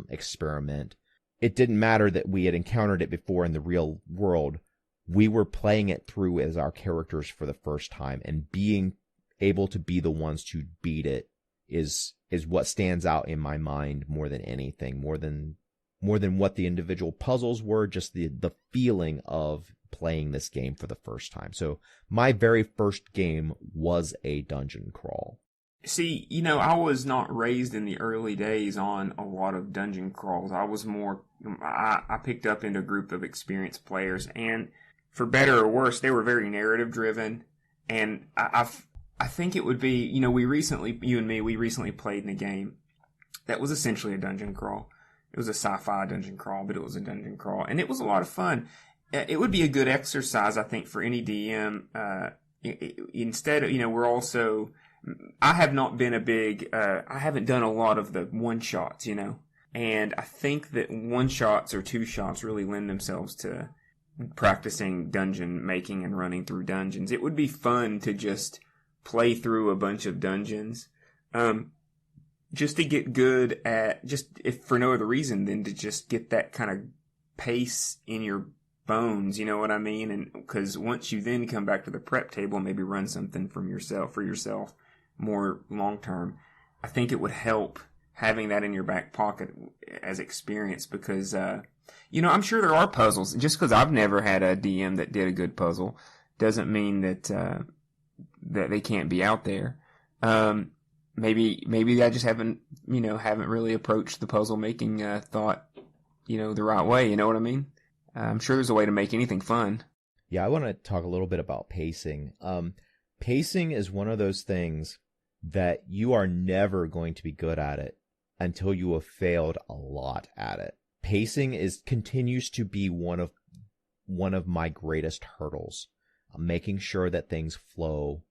experiment, it didn't matter that we had encountered it before in the real world. We were playing it through as our characters for the first time, and being able to be the ones to beat it is what stands out in my mind more than anything, more than what the individual puzzles were, just the feeling of playing this game for the first time. So my very first game was a dungeon crawl. See, I was not raised in the early days on a lot of dungeon crawls. I was more, I picked up into a group of experienced players, and for better or worse, they were very narrative driven. And I think it would be, you and me, we recently played in a game that was essentially a dungeon crawl. It was a sci-fi dungeon crawl, but it was a dungeon crawl, and it was a lot of fun. It would be a good exercise, I think, for any DM. Instead, I have not been I haven't done a lot of the one-shots, and I think that one-shots or two-shots really lend themselves to practicing dungeon making and running through dungeons. It would be fun to just play through a bunch of dungeons, just to get good at, if for no other reason than to just get that kind of pace in your bones, you know what I mean? And because once you then come back to the prep table and maybe run something for yourself more long term, I think it would help having that in your back pocket as experience, because I'm sure there are puzzles. Just because I've never had a DM that did a good puzzle doesn't mean that that they can't be out there. Maybe I just haven't really approached the puzzle making thought the right way. You know what I mean? I'm sure there's a way to make anything fun. Yeah, I want to talk a little bit about pacing. Pacing is one of those things that you are never going to be good at it until you have failed a lot at it. Pacing continues to be one of my greatest hurdles. Making sure that things flow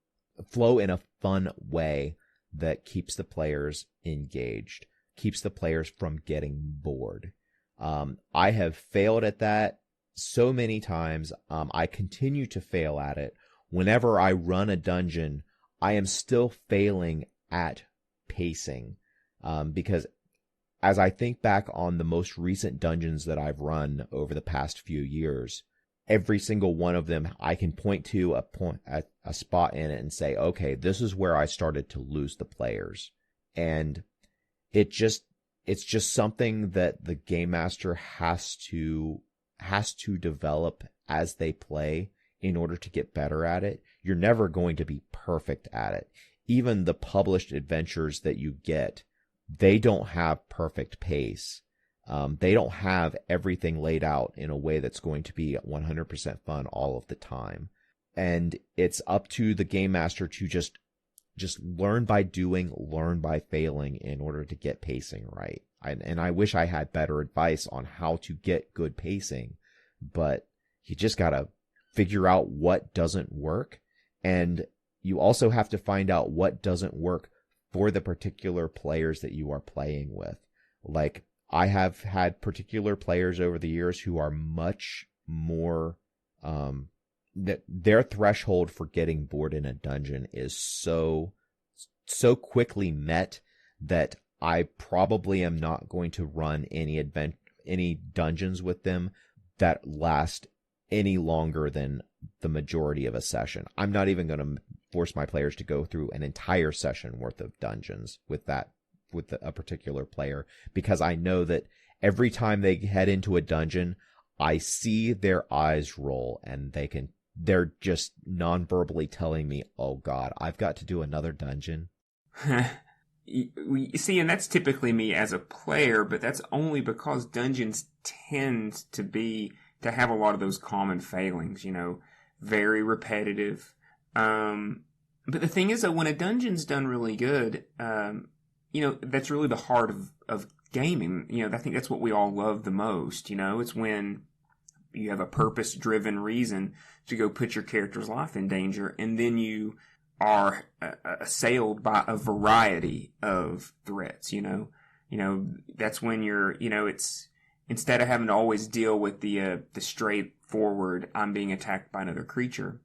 in a fun way that keeps the players engaged, keeps the players from getting bored. I have failed at that so many times. I continue to fail at it. Whenever I run a dungeon, I am still failing at pacing, because as I think back on the most recent dungeons that I've run over the past few years, every single one of them, I can point to a spot in it and say, okay, this is where I started to lose the players. And it's just something that the game master has to develop as they play in order to get better at it. You're never going to be perfect at it. Even the published adventures that you get, they don't have perfect pace. They don't have everything laid out in a way that's going to be 100% fun all of the time. And it's up to the game master to just learn by doing, learn by failing in order to get pacing right. And I wish I had better advice on how to get good pacing, but you just got to figure out what doesn't work. And you also have to find out what doesn't work for the particular players that you are playing with. Like, I have had particular players over the years who are much more that their threshold for getting bored in a dungeon is so quickly met that I probably am not going to run any dungeons with them that last any longer than the majority of a session. I'm not even going to force my players to go through an entire session worth of dungeons with a particular player, because I know that every time they head into a dungeon, I see their eyes roll and they're just non-verbally telling me, "Oh God, I've got to do another dungeon." You see, and that's typically me as a player, but that's only because dungeons tend to have a lot of those common failings, very repetitive. But the thing is that when a dungeon's done really good, that's really the heart of gaming. I think that's what we all love the most. It's when you have a purpose-driven reason to go put your character's life in danger, and then you are assailed by a variety of threats. That's when you're, it's instead of having to always deal with the straightforward, I'm being attacked by another creature.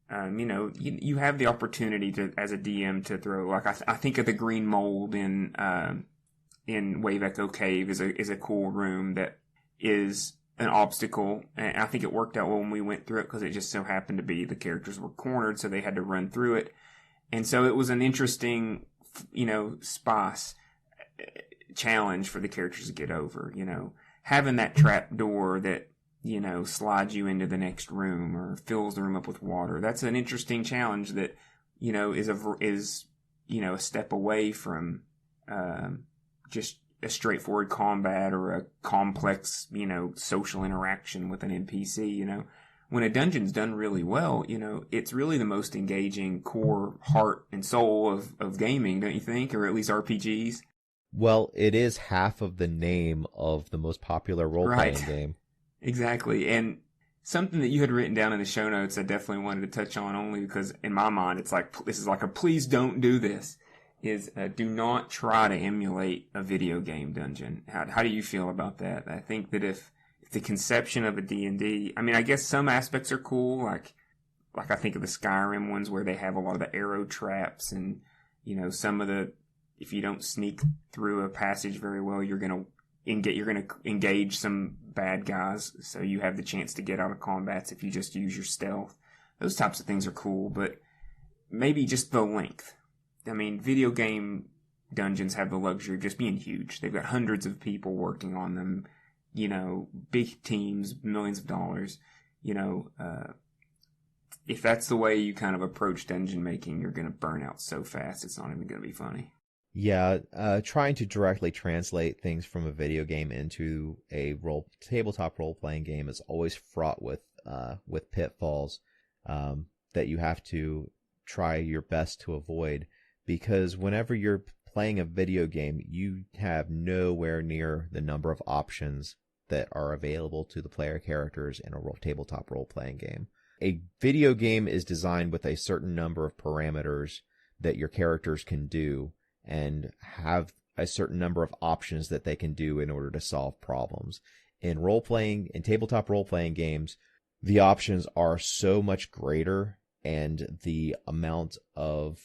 You have the opportunity to, as a DM, to throw, like, I think of the green mold in Wave Echo Cave is a cool room that is an obstacle, and I think it worked out well when we went through it because it just so happened to be the characters were cornered, so they had to run through it, and so it was an interesting, spice challenge for the characters to get over. Having that trap door that slides you into the next room or fills the room up with water. That's an interesting challenge that is a step away from just a straightforward combat or a complex, social interaction with an NPC. When a dungeon's done really well, it's really the most engaging core heart and soul of gaming, don't you think? Or at least RPGs. Well, it is half of the name of the most popular role-playing game. Exactly. And something that you had written down in the show notes I definitely wanted to touch on, only because in my mind it's like, this is like a please don't do this, is do not try to emulate a video game dungeon. How do you feel about that? I think that if the conception of a D&D, I mean, I guess some aspects are cool, like I think of the Skyrim ones where they have a lot of the arrow traps and, some of the, if you don't sneak through a passage very well, you're going to engage some bad guys, so you have the chance to get out of combats if you just use your stealth. Those types of things are cool, but maybe just the length. I mean, video game dungeons have the luxury of just being huge. They've got hundreds of people working on them, big teams, millions of dollars. If that's the way you kind of approach dungeon making, you're going to burn out so fast, it's not even going to be funny. Yeah, trying to directly translate things from a video game into a tabletop role-playing game is always fraught with pitfalls that you have to try your best to avoid, because whenever you're playing a video game, you have nowhere near the number of options that are available to the player characters in a tabletop role-playing game. A video game is designed with a certain number of parameters that your characters can do, and have a certain number of options that they can do in order to solve problems. In tabletop role-playing games, the options are so much greater, and the amount of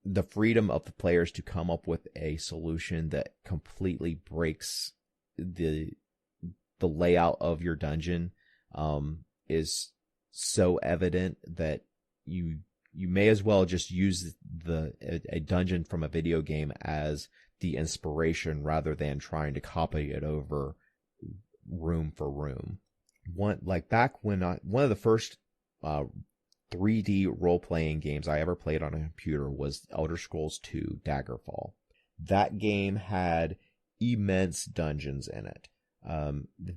the freedom of the players to come up with a solution that completely breaks the layout of your dungeon is so evident that you may as well just use a dungeon from a video game as the inspiration rather than trying to copy it over room for room. One of the first 3D role-playing games I ever played on a computer was Elder Scrolls II Daggerfall. That game had immense dungeons in it.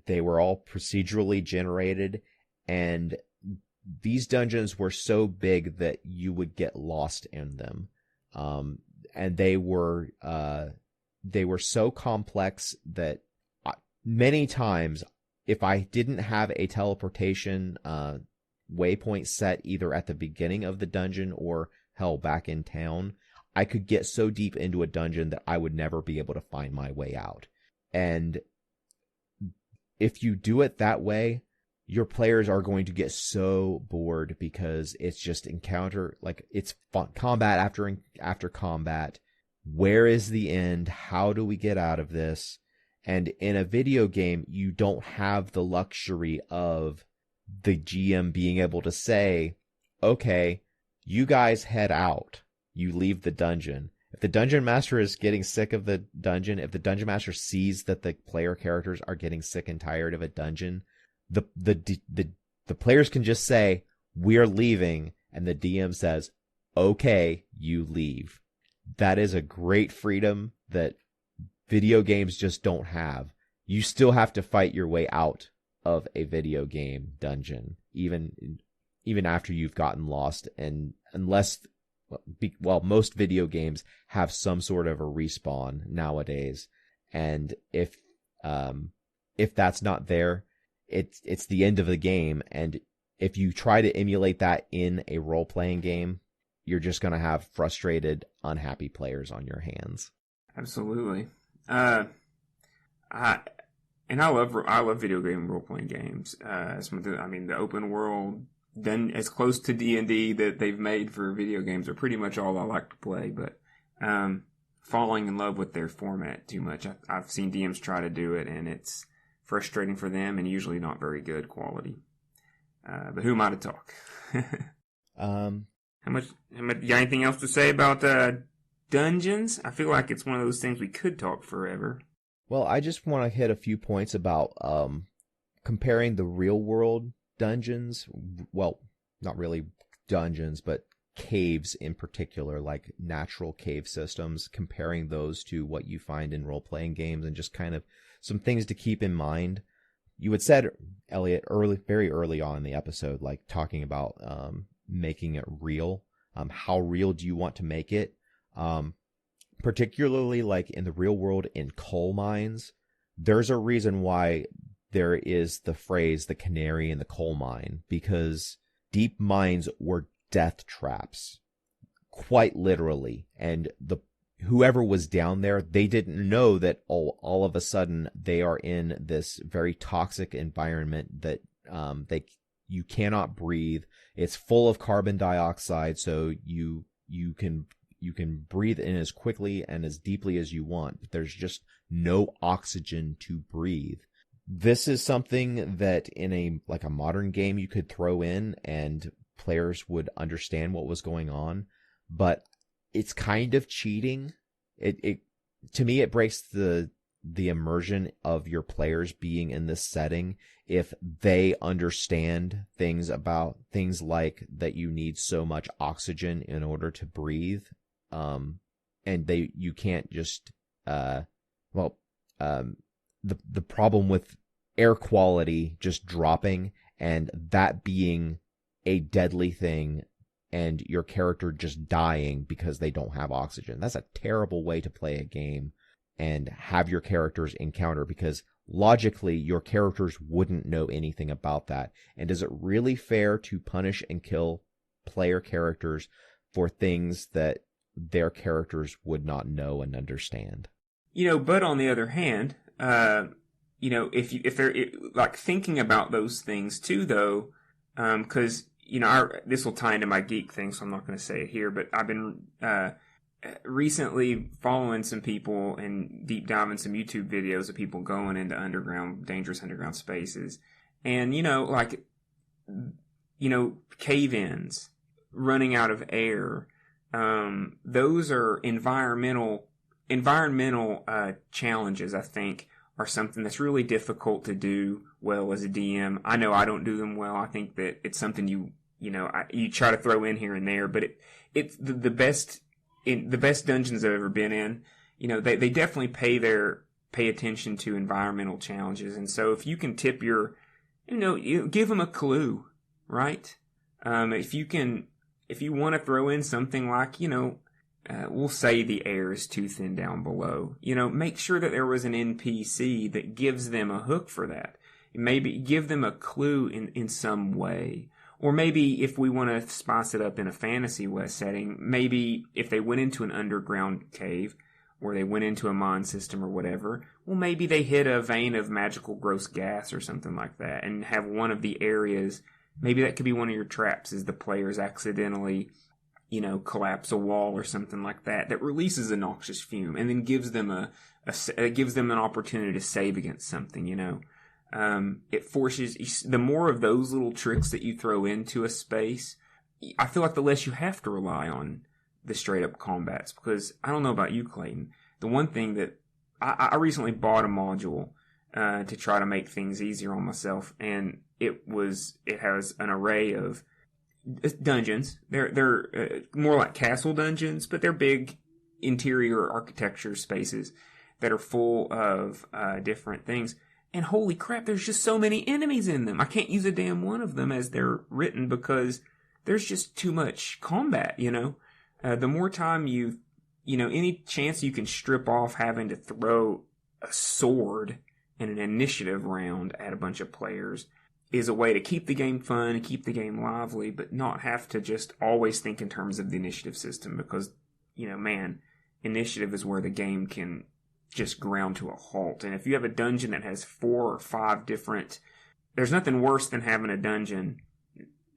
They were all procedurally generated, and these dungeons were so big that you would get lost in them. And they were so complex that many times, if I didn't have a teleportation waypoint set either at the beginning of the dungeon or back in town, I could get so deep into a dungeon that I would never be able to find my way out. And if you do it that way, your players are going to get so bored because it's just encounter, like it's combat after combat. Where is the end? How do we get out of this? And in a video game, you don't have the luxury of the GM being able to say, okay, you guys head out. You leave the dungeon. If the dungeon master is getting sick of the dungeon, if the dungeon master sees that the player characters are getting sick and tired of a dungeon, the players can just say, we're leaving, and the DM says, okay, you leave. That is a great freedom that video games just don't have. You still have to fight your way out of a video game dungeon, even after you've gotten lost, and unless, well, most video games have some sort of a respawn nowadays, and if that's not there, it's the end of the game. And if you try to emulate that in a role-playing game, you're just going to have frustrated, unhappy players on your hands. Absolutely. I love video game role-playing games. The open world, then as close to D&D that they've made for video games are pretty much all I like to play. But falling in love with their format too much. I've seen DMs try to do it, and it's frustrating for them and usually not very good quality. But who am I to talk? How much? You got anything else to say about dungeons? I feel like it's one of those things we could talk forever. Well, I just want to hit a few points about comparing the real world dungeons. Well, not really dungeons, but caves in particular, like natural cave systems, comparing those to what you find in role-playing games, and just kind of some things to keep in mind. You had said, Eliot, very early on in the episode, like talking about making it real. How real do you want to make it? Particularly like in the real world in coal mines, there's a reason why there is the phrase the canary in the coal mine, because deep mines were death traps, quite literally. And whoever was down there, they didn't know that all of a sudden they are in this very toxic environment that you cannot breathe. It's full of carbon dioxide, so you can breathe in as quickly and as deeply as you want, but there's just no oxygen to breathe. This is something that in a modern game you could throw in and players would understand what was going on, but it's kind of cheating. It to me, it breaks the immersion of your players being in this setting if they understand things like that you need so much oxygen in order to breathe. And you can't just, the problem with air quality just dropping and that being a deadly thing and your character just dying because they don't have oxygen. That's a terrible way to play a game and have your characters encounter, because logically your characters wouldn't know anything about that. And is it really fair to punish and kill player characters for things that their characters would not know and understand? But on the other hand, if they're like thinking about those things too, though, because this will tie into my geek thing, so I'm not going to say it here, but I've been recently following some people and deep diving some YouTube videos of people going into dangerous underground spaces, and cave-ins, running out of air. Those are environmental challenges, I think, are something that's really difficult to do well as a DM. I know I don't do them well. I think that it's something you try to throw in here and there, but it's the best dungeons I've ever been in. They definitely pay attention to environmental challenges, and so if you can tip give them a clue, right? If you want to throw in something like, we'll say the air is too thin down below, make sure that there was an NPC that gives them a hook for that. Maybe give them a clue in some way. Or maybe if we want to spice it up in a fantasy setting, maybe if they went into an underground cave, or they went into a mine system or whatever, well, maybe they hit a vein of magical gross gas or something like that and have one of the areas, maybe that could be one of your traps, is the players accidentally, collapse a wall or something like that releases a noxious fume and then gives them gives them an opportunity to save against something, It forces, the more of those little tricks that you throw into a space, I feel like the less you have to rely on the straight up combats, because I don't know about you, Clayton. The one thing that I recently bought a module to try to make things easier on myself, and it has an array of dungeons. They're more like castle dungeons, but they're big interior architecture spaces that are full of different things. And holy crap, there's just so many enemies in them. I can't use a damn one of them as they're written because there's just too much combat, The more time any chance you can strip off having to throw a sword in an initiative round at a bunch of players is a way to keep the game fun and keep the game lively, but not have to just always think in terms of the initiative system because, initiative is where the game can just ground to a halt. And if you have a dungeon that has 4 or 5 different... There's nothing worse than having a dungeon,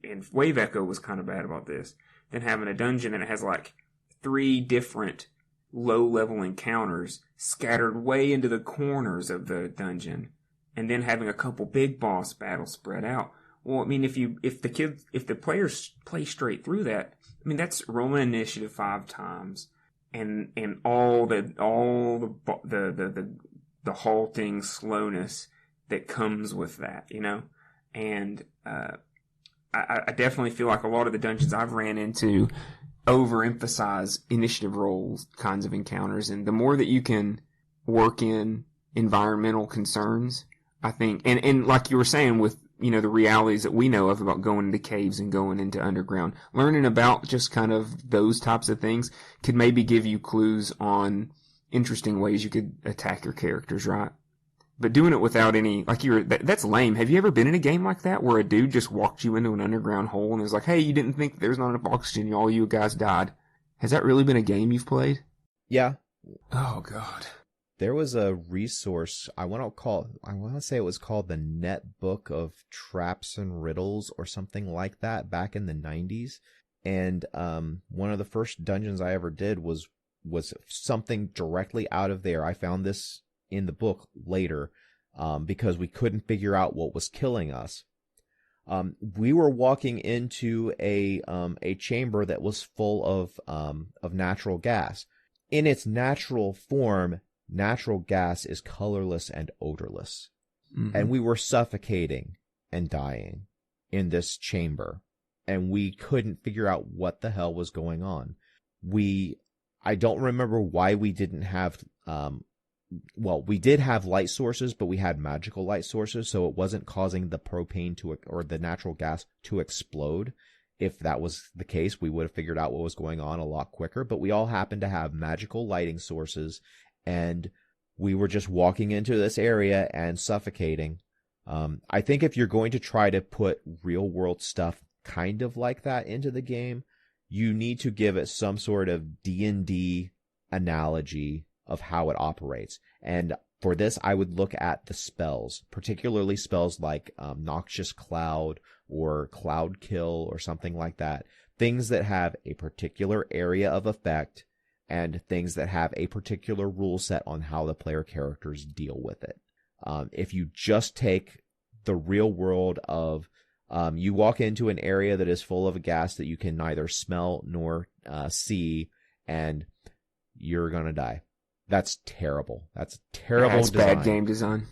and Wave Echo was kind of bad about this, than having a dungeon that has like 3 different low-level encounters scattered way into the corners of the dungeon, and then having a couple big boss battles spread out. Well, I mean, if the players play straight through that, I mean, that's rolling initiative 5 times, and all the halting slowness that comes with that, and I definitely feel like a lot of the dungeons I've ran into overemphasize initiative rolls kinds of encounters, and the more that you can work in environmental concerns, I think, and like you were saying with, the realities that we know of about going into caves and going into underground, learning about just kind of those types of things could maybe give you clues on interesting ways you could attack your characters, right? But doing it without any, that's lame. Have you ever been in a game like that where a dude just walked you into an underground hole and was like, hey, you didn't think there's not enough oxygen, all you guys died? Has that really been a game you've played? Yeah. Oh, God. There was a resource, I want to say it was called the Netbook of Traps and Riddles or something like that back in the 90s. And one of the first dungeons I ever did was something directly out of there. I found this in the book later because we couldn't figure out what was killing us. We were walking into a chamber that was full of natural gas. In its natural form, natural gas is colorless and odorless. Mm-hmm. And we were suffocating and dying in this chamber. And we couldn't figure out what the hell was going on. I don't remember why we didn't have, we did have light sources, but we had magical light sources, so it wasn't causing the propane or the natural gas to explode. If that was the case, we would have figured out what was going on a lot quicker, but we all happened to have magical lighting sources, and we were just walking into this area and suffocating. I think if you're going to try to put real world stuff kind of like that into the game, you need to give it some sort of D&D analogy of how it operates. And for this, I would look at the spells, particularly spells like Noxious Cloud or Cloud Kill or something like that. Things that have a particular area of effect and things that have a particular rule set on how the player characters deal with it. If you just take the real world of you walk into an area that is full of a gas that you can neither smell nor see, and you're going to die. That's terrible. That's terrible That's design. Bad game design.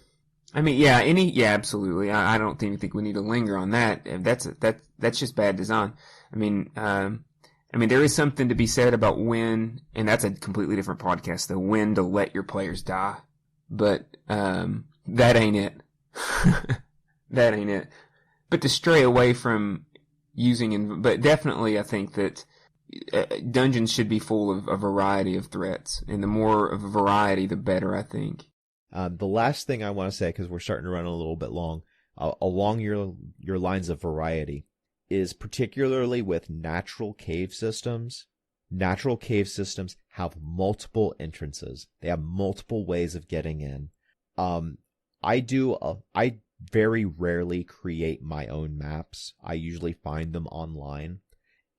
I mean, absolutely. I don't think we need to linger on that. That's just bad design. I mean, there is something to be said about when, and that's a completely different podcast, though, when to let your players die. But that ain't it. That ain't it. But to stray away from using, but definitely I think that dungeons should be full of a variety of threats, and the more of a variety, the better, I think. The last thing I want to say, because we're starting to run a little bit long, along your lines of variety, is particularly with natural cave systems, natural cave systems have multiple entrances. They have multiple ways of getting in. I very rarely create my own maps. I usually find them online,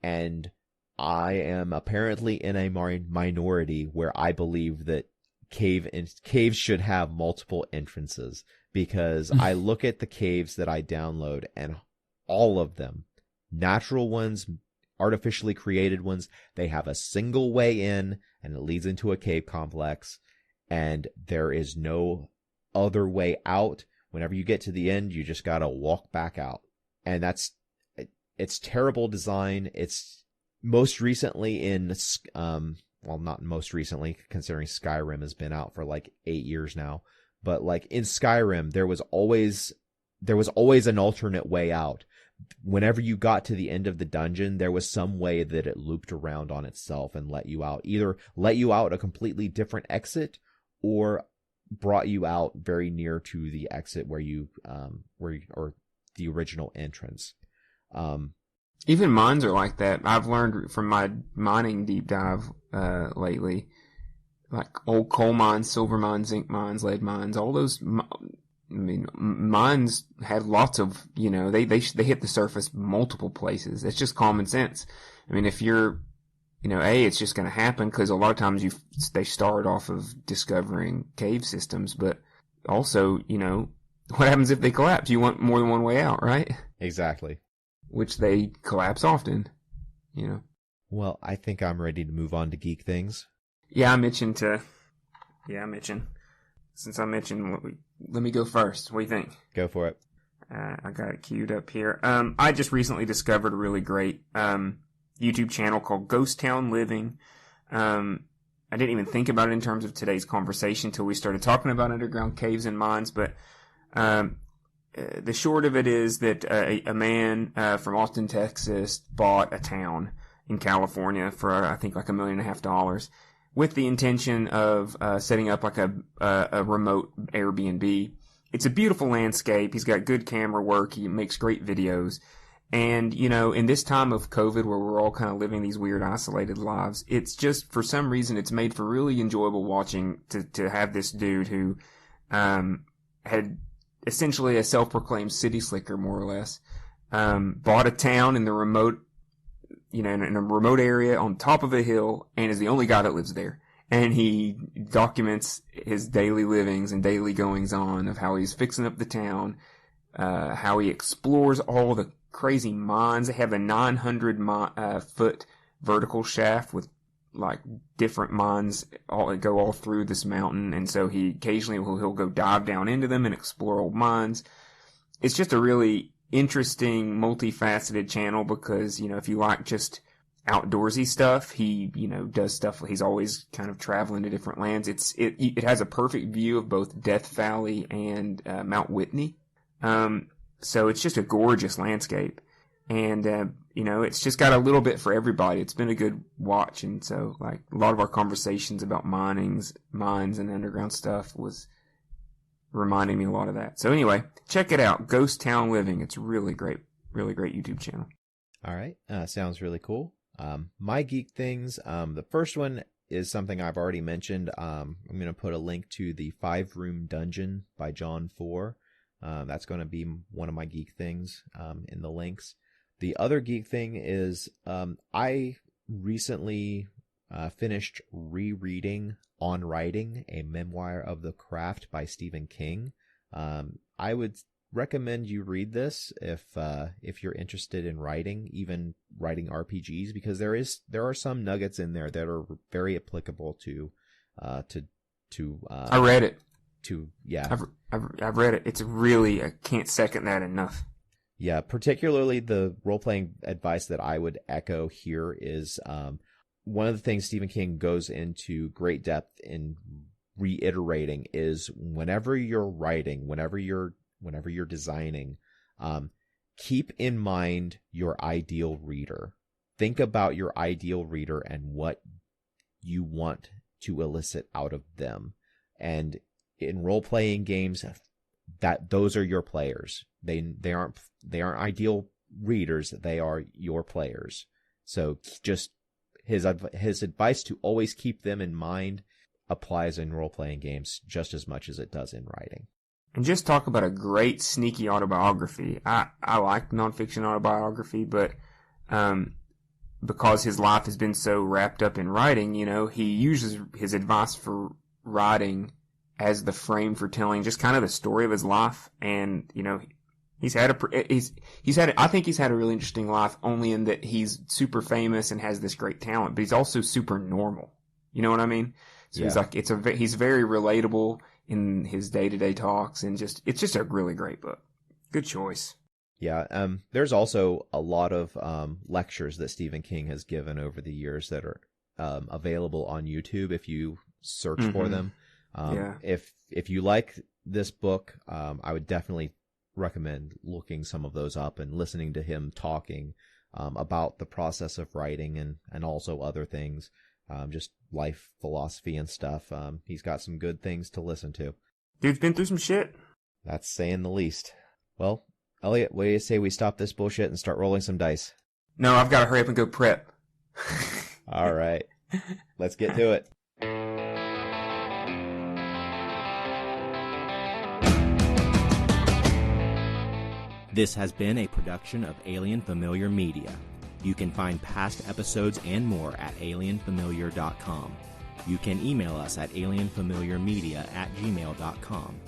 and I am apparently in a minority where I believe that caves should have multiple entrances, because I look at the caves that I download, and all of them, natural ones, artificially created ones, they have a single way in, and it leads into a cave complex, and there is no other way out. Whenever you get to the end, you just gotta walk back out. And it's terrible design. It's most recently in, well, not most recently, considering Skyrim has been out for like 8 years now, but like in Skyrim, there was always an alternate way out. Whenever you got to the end of the dungeon, there was some way that it looped around on itself and let you out. Either let you out a completely different exit, or brought you out very near to the exit or the original entrance. Even mines are like that. I've learned from my mining deep dive lately, like old coal mines, silver mines, zinc mines, lead mines, all those. I mean, mines had lots of, they hit the surface multiple places. It's just common sense. I mean, if you're, it's just going to happen because a lot of times they start off of discovering cave systems, but also, what happens if they collapse? You want more than one way out, right? Exactly. Which they collapse often, Well, I think I'm ready to move on to geek things. I'm itching. Since I'm itching, let me go first. What do you think? Go for it. I got it queued up here. I just recently discovered a really great YouTube channel called Ghost Town Living. I didn't even think about it in terms of today's conversation until we started talking about underground caves and mines, but the short of it is that a man from Austin, Texas bought a town in California for, I think, like $1.5 million with the intention of setting up like a remote Airbnb. It's a beautiful landscape. He's got good camera work. He makes great videos. And, in this time of COVID where we're all kind of living these weird isolated lives, it's just, for some reason, it's made for really enjoyable watching to have this dude who had essentially a self-proclaimed city slicker, more or less, bought a town in the remote, in a remote area on top of a hill, and is the only guy that lives there. And he documents his daily livings and daily goings on of how he's fixing up the town, how he explores all the crazy mines. They have a 900 foot vertical shaft with like different mines go all through this mountain, and so he occasionally he'll go dive down into them and explore old mines. It's just a really interesting, multifaceted channel because, if you like just outdoorsy stuff, he, does stuff. He's always kind of traveling to different lands. It has a perfect view of both Death Valley and Mount Whitney. So it's just a gorgeous landscape. And, it's just got a little bit for everybody. It's been a good watch. And so, like, a lot of our conversations about mines and underground stuff was reminding me a lot of that. So anyway, check it out. Ghost Town Living. It's really great YouTube channel. All right. Sounds really cool. My geek things. The first one is something I've already mentioned. I'm going to put a link to the 5-Room Dungeon by John 4. That's going to be one of my geek things in the links. The other geek thing is I recently finished rereading On Writing, a memoir of the craft by Stephen King. I would recommend you read this if you're interested in writing, even writing RPGs, because there are some nuggets in there that are very applicable to I read it. I've read it. It's really, I can't second that enough. Yeah, particularly the role-playing advice that I would echo here is one of the things Stephen King goes into great depth in reiterating is whenever you're writing, whenever you're designing, keep in mind your ideal reader. Think about your ideal reader and what you want to elicit out of them. And in role-playing games, those are your players. They aren't ideal readers. They are your players. So just his advice to always keep them in mind applies in role-playing games just as much as it does in writing. And just talk about a great sneaky autobiography. I like nonfiction autobiography, but because his life has been so wrapped up in writing, he uses his advice for writing as the frame for telling just kind of the story of his life. And, I think he's had a really interesting life, only in that he's super famous and has this great talent, but he's also super normal. You know what I mean? So yeah. He's very relatable in his day-to-day talks, and it's just a really great book. Good choice. Yeah. There's also a lot of lectures that Stephen King has given over the years that are available on YouTube if you search for them. If you like this book, I would definitely recommend looking some of those up and listening to him talking about the process of writing and also other things, just life philosophy and stuff. He's got some good things to listen to. Dude's been through some shit. That's saying the least. Well, Eliot, what do you say we stop this bullshit and start rolling some dice? No, I've got to hurry up and go prep. All right. Let's get to it. This has been a production of Alien Familiar Media. You can find past episodes and more at alienfamiliar.com. You can email us at alienfamiliarmedia@gmail.com.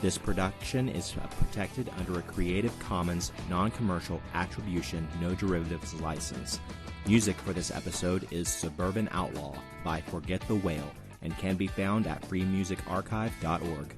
This production is protected under a Creative Commons non-commercial attribution, no derivatives license. Music for this episode is Suburban Outlaw by Forget the Whale and can be found at freemusicarchive.org.